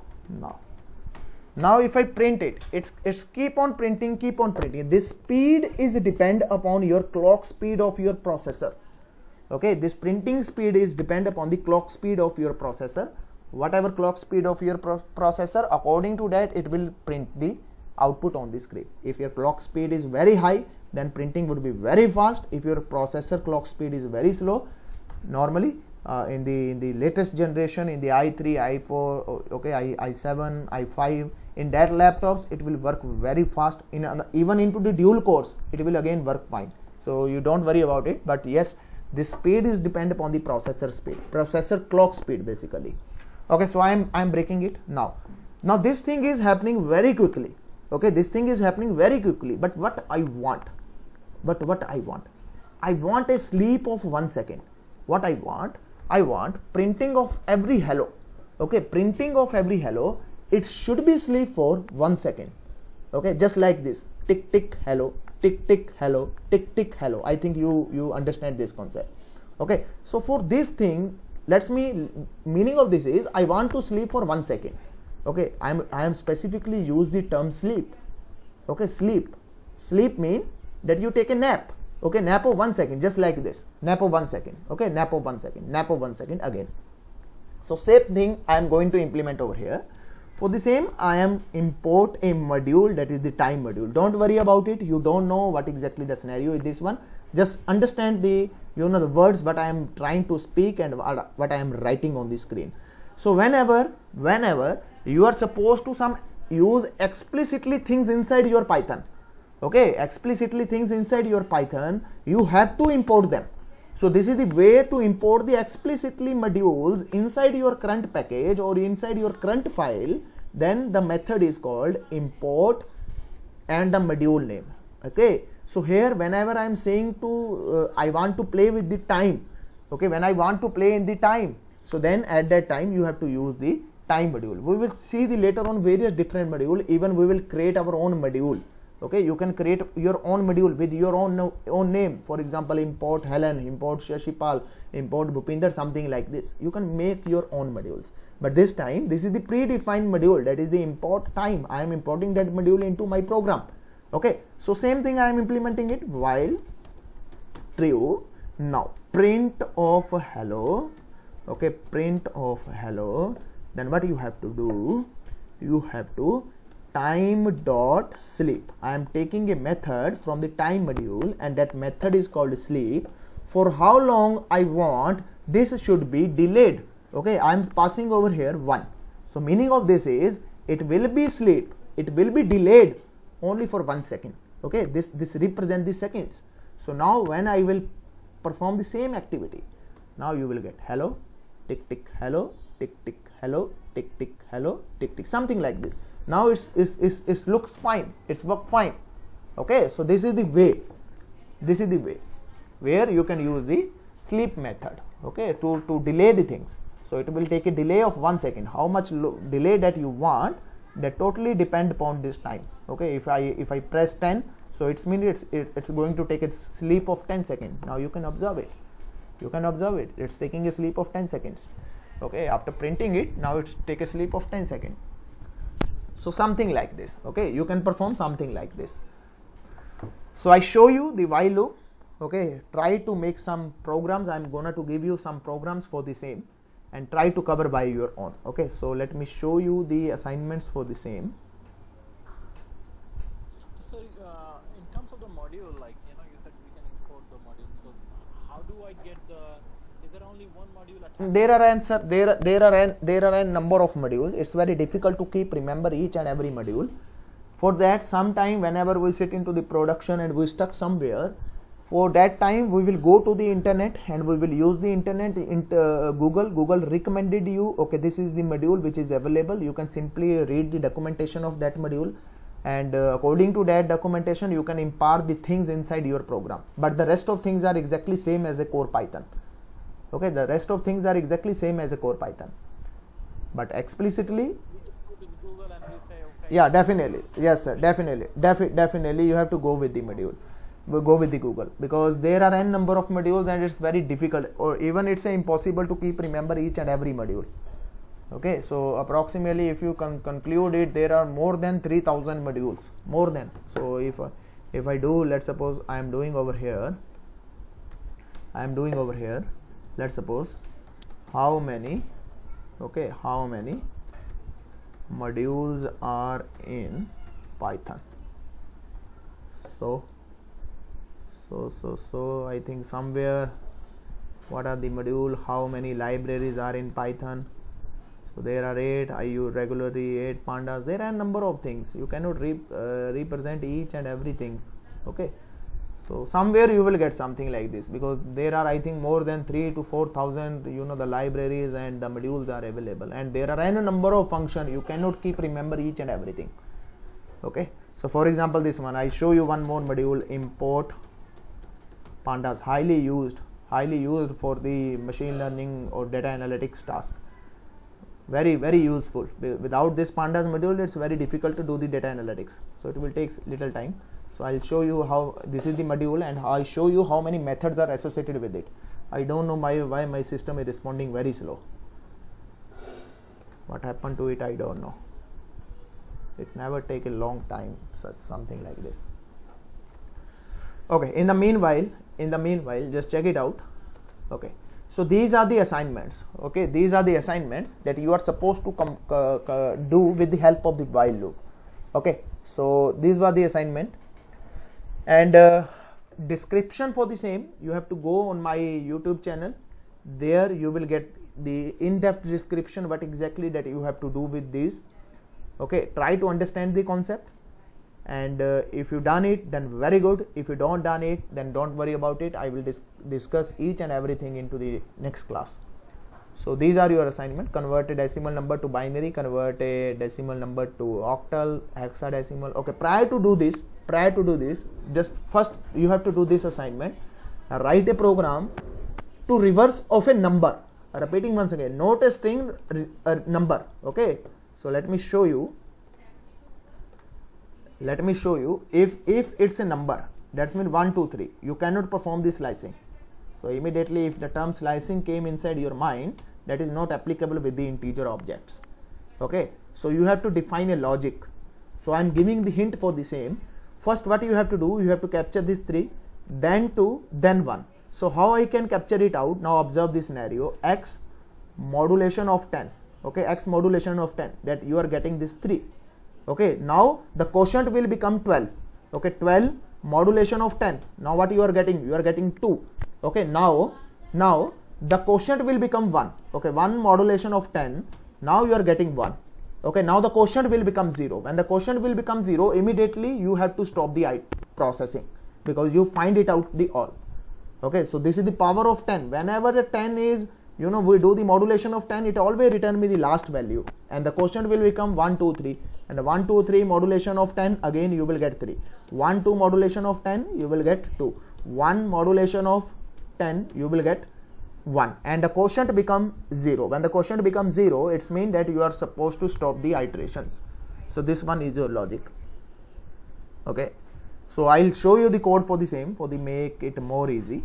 Now if I print it's keep on printing. This speed is depend upon your clock speed of your processor. Okay, this printing speed is depend upon the clock speed of your processor. Whatever clock speed of your processor, according to that it will print the output on the screen. If your clock speed is very high, then printing would be very fast. If your processor clock speed is very slow, normally in the latest generation, in the i3, i4, okay, i7, i5, in that laptops it will work very fast. Even into the dual cores it will again work fine, so you don't worry about it. But yes, the speed is depend upon the processor speed, processor clock speed basically. Okay, so I'm breaking it now. This thing is happening very quickly. Okay, this thing is happening very quickly, but what I want a sleep of 1 second. What I want printing of every hello. Okay, printing of every hello, it should be sleep for 1 second. Okay, just like this, tick tick hello, tick tick hello, tick tick hello. I think you understand this concept. Okay, so for this thing, meaning of this is I want to sleep for 1 second. Okay, I am specifically use the term sleep. Okay, sleep mean that you take a nap. Okay, nap of 1 second, just like this, nap of 1 second. Okay, nap of 1 second again. So same thing I am going to implement over here. For the same, I am import a module, that is the time module. Don't worry about it. You don't know what exactly the scenario is this one. Just understand the the words what I am trying to speak and what I am writing on the screen. So whenever you are supposed to use explicitly things inside your Python. Okay, explicitly things inside your Python, you have to import them. So this is the way to import the explicitly modules inside your current package or inside your current file. Then the method is called import and the module name. Okay, so here whenever I am saying to I want to play with the time. Okay, when I want to play in the time, so then at that time you have to use the time module. We will see the later on various different module. Even we will create our own module. Okay, you can create your own module with your own name. For example, import Helen, import Shashipal, import Bhupinder, something like this. You can make your own modules. But this time, this is the predefined module, that is the import time. I am importing that module into my program. Okay, so same thing I am implementing it while true. Now print of hello. Okay, print of hello. Then what you have to do? you have to time dot sleep. I am taking a method from the time module, and that method is called sleep. For how long I want this should be delayed. Okay, I am passing over here 1. So meaning of this is it will be sleep, it will be delayed only for 1 second. Okay, this represent the seconds. So now when I will perform the same activity, now you will get hello, tick tick, hello, tick tick, hello, tick tick, hello, tick tick, something like this. Now it looks fine, it's work fine. Okay, so this is the way, where you can use the sleep method, okay, to delay the things. So it will take a delay of 1 second. How much delay that you want, that totally depend upon this time. Okay, if I press 10, so it's means it's going to take a sleep of 10 seconds. Now you can observe it. It's taking a sleep of 10 seconds. Okay, after printing it, now it's take a sleep of 10 seconds. So something like this. Okay, you can perform something like this. So I show you the while loop. Okay, try to make some programs. I'm gonna to give you some programs for the same, and try to cover by your own. Okay, so let me show you the assignments for the same. So in terms of the module, like you said we can import the module. So how do I get is there only one module attached? There are a number of modules. It's very difficult to keep remember each and every module. For that, sometime whenever we sit into the production and we stuck somewhere, for that time we will go to the internet and we will use the internet Google recommended you, okay, this is the module which is available. You can simply read the documentation of that module, and according to that documentation you can impart the things inside your program. But the rest of things are exactly same as a core Python. Okay, the rest of things are exactly same as a core Python, but explicitly, We just go to Google and we say okay. yeah, definitely, yes sir, definitely you have to go with the module. We go with the Google, because there are n number of modules and it's very difficult, or even it's impossible to keep remember each and every module. Okay, so approximately if you can conclude it, there are more than 3000 modules, more than. So if I do, let's suppose I am doing over here, let's suppose how many modules are in Python. So I think somewhere, what are the module, how many libraries are in Python. So there are 8, I use regularly 8 pandas. There are a number of things, you cannot represent each and everything. Okay, so somewhere you will get something like this, because there are I think more than 3 to 4000 the libraries and the modules are available, and there are n number of functions. You cannot keep remember each and everything. Okay, so for example this one, I show you one more module, import pandas, highly used for the machine learning or data analytics task. Very useful. Without this pandas module, it's very difficult to do the data analytics, so it will take little time. So I'll show you how this is the module, and I'll show you how many methods are associated with it. I don't know why my system is responding very slow. What happened to it, I don't know. It never take a long time, something like this. Okay, in the meanwhile just check it out. Okay, so these are the assignments. Okay, these are the assignments that you are supposed to do with the help of the while loop. Okay, so these were the assignment, and description for the same, you have to go on my YouTube channel. There you will get the in-depth description what exactly that you have to do with these. Okay, try to understand the concept, and if you done it, then very good. If you don't done it, then don't worry about it. I will discuss each and everything into the next class. So these are your assignment: convert a decimal number to binary, convert a decimal number to octal, hexadecimal. Okay, prior to do this, just first you have to do this assignment. Write a program to reverse of a number. Repeating once again, not a string, a number. Okay, so let me show you. If it's a number, that's mean 1 2 3, you cannot perform this slicing. So immediately if the term slicing came inside your mind, that is not applicable with the integer objects. Okay, so you have to define a logic. So I'm giving the hint for the same. First what you have to do, you have to capture this 3, then 2, then 1. So how I can capture it out? Now observe this scenario: x modulation of 10. okay, x modulation of 10, that you are getting this 3. Okay, now the quotient will become 12. Okay, 12 modulation of 10. Now what you are getting? You are getting 2. Okay, now the quotient will become 1. Okay, 1 modulation of 10. Now you are getting 1. Okay, now the quotient will become 0. When the quotient will become 0, immediately you have to stop the processing, because you find it out the all. Okay, so this is the power of 10. Whenever the 10 is, you know, we do the modulation of 10, it always return me the last value, and the quotient will become 1, 2, 3, and the 1, 2, 3 modulation of 10, again you will get 3. 1, 2 modulation of 10, you will get 2. 1 modulation of 10, you will get 1, and the quotient become 0. When the quotient becomes 0, it's mean that you are supposed to stop the iterations. So this one is your logic. Okay, so I'll show you the code for the same, for the make it more easy.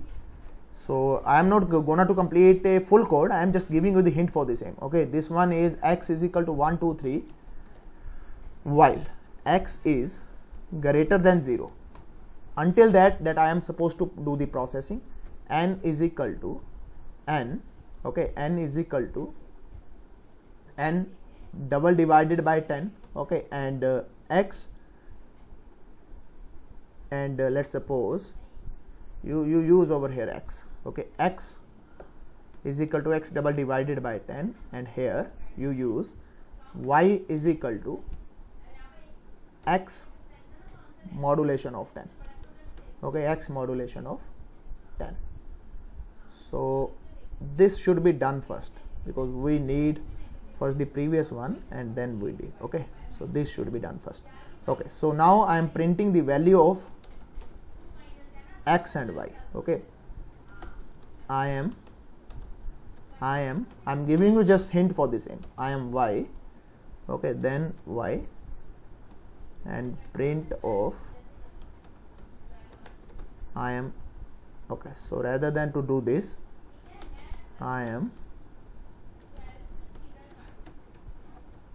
So I am not gonna to complete a full code, I am just giving you the hint for the same. Okay, this one is x is equal to 1, 2, 3 while x is greater than 0. Until that I am supposed to do the processing. N is equal to n, okay, n is equal to n double divided by 10, okay, and x, and let's suppose you use over here x, okay, x is equal to x double divided by 10, and here you use y is equal to x modulation of 10, okay, x modulation of 10. So this should be done first, because we need first the previous one and then we did. Okay, so this should be done first. Okay, so now I am printing the value of x and y. Okay, I'm giving you just hint for the same. I am y, okay, then y, and print of I am, okay, so rather than to do this, I am,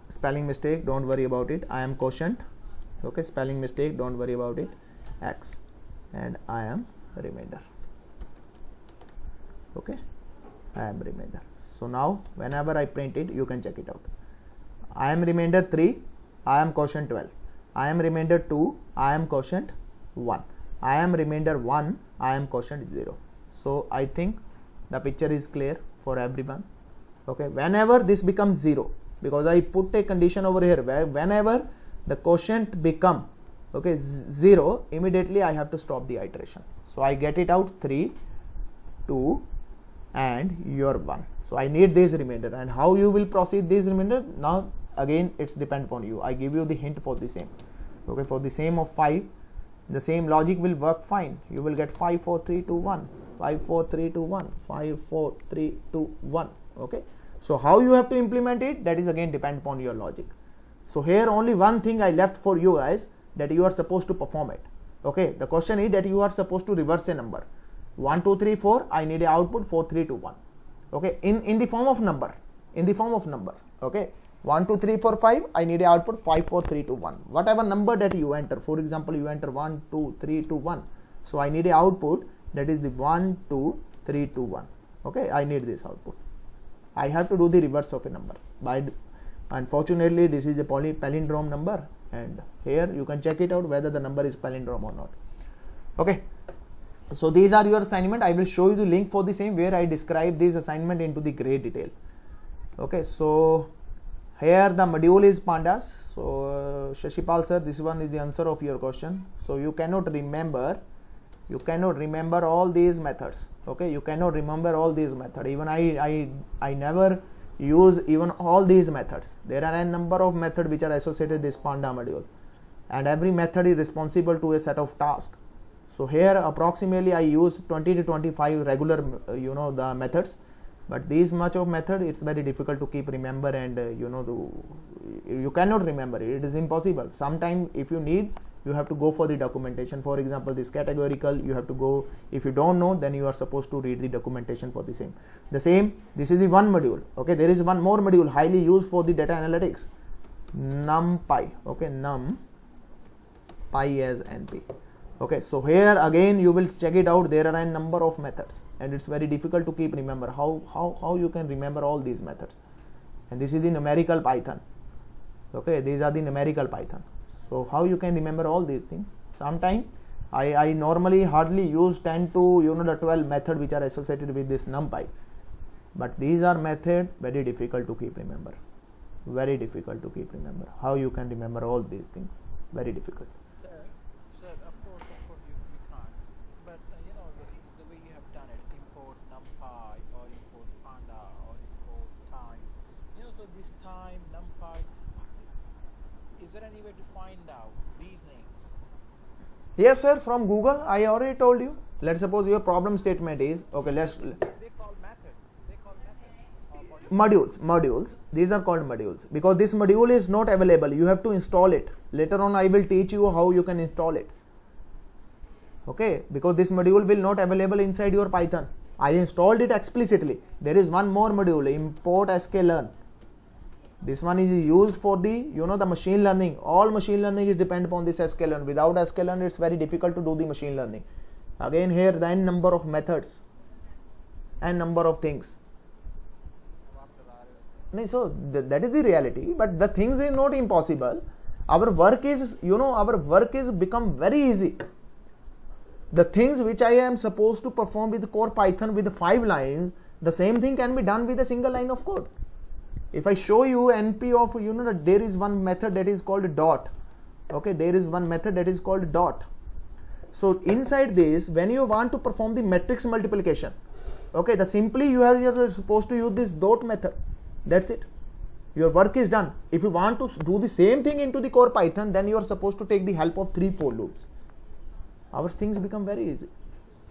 spelling mistake, don't worry about it, I am quotient, okay, spelling mistake, don't worry about it, x, and I am remainder. Okay, I am remainder. So now whenever I print it, you can check it out. I am remainder 3, I am quotient 12. I am remainder 2, I am quotient 1. I am remainder 1, I am quotient 0. So I think the picture is clear for everyone. Okay, whenever this becomes 0, because I put a condition over here where whenever the quotient become, okay, 0, immediately I have to stop the iteration. So I get it out 3, 2, and your 1. So I need this remainder, and how you will proceed this remainder, now again it's depend upon you. I give you the hint for the same. Okay, for the same of 5, the same logic will work fine. You will get 5, 4, 3, 2, 1, 5, 4, 3, 2, 1, 5, 4, 3, 2, 1. Okay, so how you have to implement it, that is again depend upon your logic. So here only one thing I left for you guys, that you are supposed to perform it. Okay, the question is that you are supposed to reverse a number. 1, 2, 3, 4, I need a output 4, 3, 2, 1. Okay, in the form of number, okay, 1, 2, 3, 4, 5, I need a output 5, 4, 3, 2, 1. Whatever number that you enter, for example, you enter 1, 2, 3, 2, 1. So I need a output that is the 1, 2, 3, 2, 1. Okay, I need this output. I have to do the reverse of a number. Unfortunately, this is a palindrome number, and here you can check it out whether the number is palindrome or not. Okay, so these are your assignment. I will show you the link for the same where I describe this assignment into the great detail. Okay, so here the module is pandas. So Shashipal sir, this one is the answer of your question. So you cannot remember all these methods. Okay, you cannot remember all these methods. Even I never use even all these methods. There are a number of methods which are associated with this panda module, and every method is responsible to a set of tasks. So here approximately I use 20 to 25 regular the methods, but this much of method, it's very difficult to keep remember, and you cannot remember it. It is impossible. Sometime if you need, you have to go for the documentation. For example, this categorical, you have to go. If you don't know, then you are supposed to read the documentation for the same. This is the one module. Okay, there is one more module highly used for the data analytics, NumPy. Okay, NumPy as NP. Okay, so here again you will check it out. There are a number of methods, and it's very difficult to keep remember how you can remember all these methods. and this is the numerical Python. Okay, these are the numerical Python. So how you can remember all these things? Sometime I normally hardly use 10 to the 12 method which are associated with this NumPy, but these are method very difficult to keep remember, very difficult to keep remember. How you can remember all these things? Very difficult. Sir, of course you can't. But the way you have done it, import NumPy or import Panda or import time. So this time NumPy. Is there any way to find out these names? Yes, sir. From Google, I already told you. Let's suppose your problem statement is okay. They call method. Or Modules. These are called modules because this module is not available. You have to install it. Later on, I will teach you how you can install it. Okay, because this module will not available inside your Python. I installed it explicitly. There is one more module, import sklearn. This one is used for the the machine learning. All machine learning is depend upon this sklearn. Without sklearn, it's very difficult to do the machine learning. Again, here the n number of methods and number of things. So that is the reality. But the things is not impossible. Our work is become very easy. The things which I am supposed to perform with core Python with 5 lines, the same thing can be done with a single line of code. If I show you NP of there is one method that is called dot. Okay, there is one method that is called dot. So inside this, when you want to perform the matrix multiplication, okay, you are supposed to use this dot method. That's it. Your work is done. If you want to do the same thing into the core Python, then you are supposed to take the help of 3 for loops. Our things become very easy.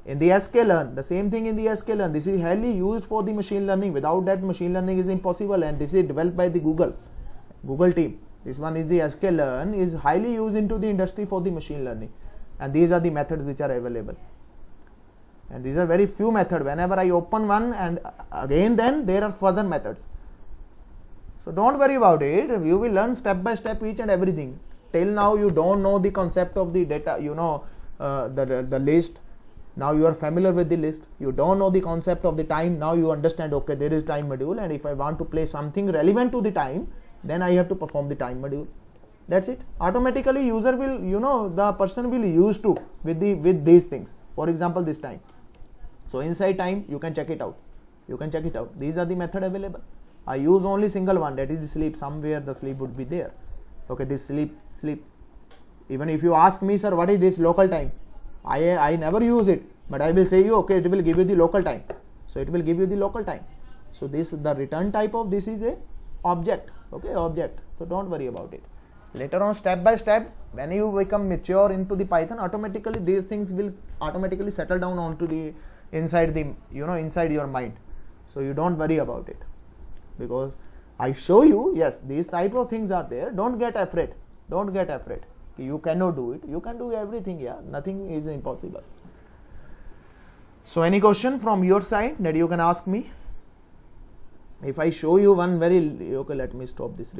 In the sklearn, the same thing in the sklearn. This is highly used for the machine learning. Without that, machine learning is impossible, and this is developed by the Google team. This one is the sklearn is highly used into the industry for the machine learning, and these are the methods which are available. And these are very few methods. Whenever I open one, and again then there are further methods. So don't worry about it. You will learn step by step each and everything. Till now you don't know the concept of the data. The list. Now you are familiar with the list. You don't know the concept of the time. Now you understand, okay, there is time module, and if I want to play something relevant to the time, then I have to perform the time module. That's it. Automatically user will, the person will use to with these things. For example, this time. So inside time, you can check it out. These are the method available. I use only single one, that is the sleep. Somewhere the sleep would be there. Okay, this sleep. Even if you ask me, sir, what is this local time? I never use it, but I will say you, okay, it will give you the local time. So it will give you the local time. So the return type of this is a object. Okay, object. So don't worry about it. Later on, step by step, when you become mature into the Python, automatically these things will automatically settle down onto the inside your mind. So you don't worry about it, because I show you, yes, these type of things are there. Don't get afraid. You cannot do it. You can do everything. Yeah, nothing is impossible. So any question from your side that you can ask me? If I show you one okay, let me stop this.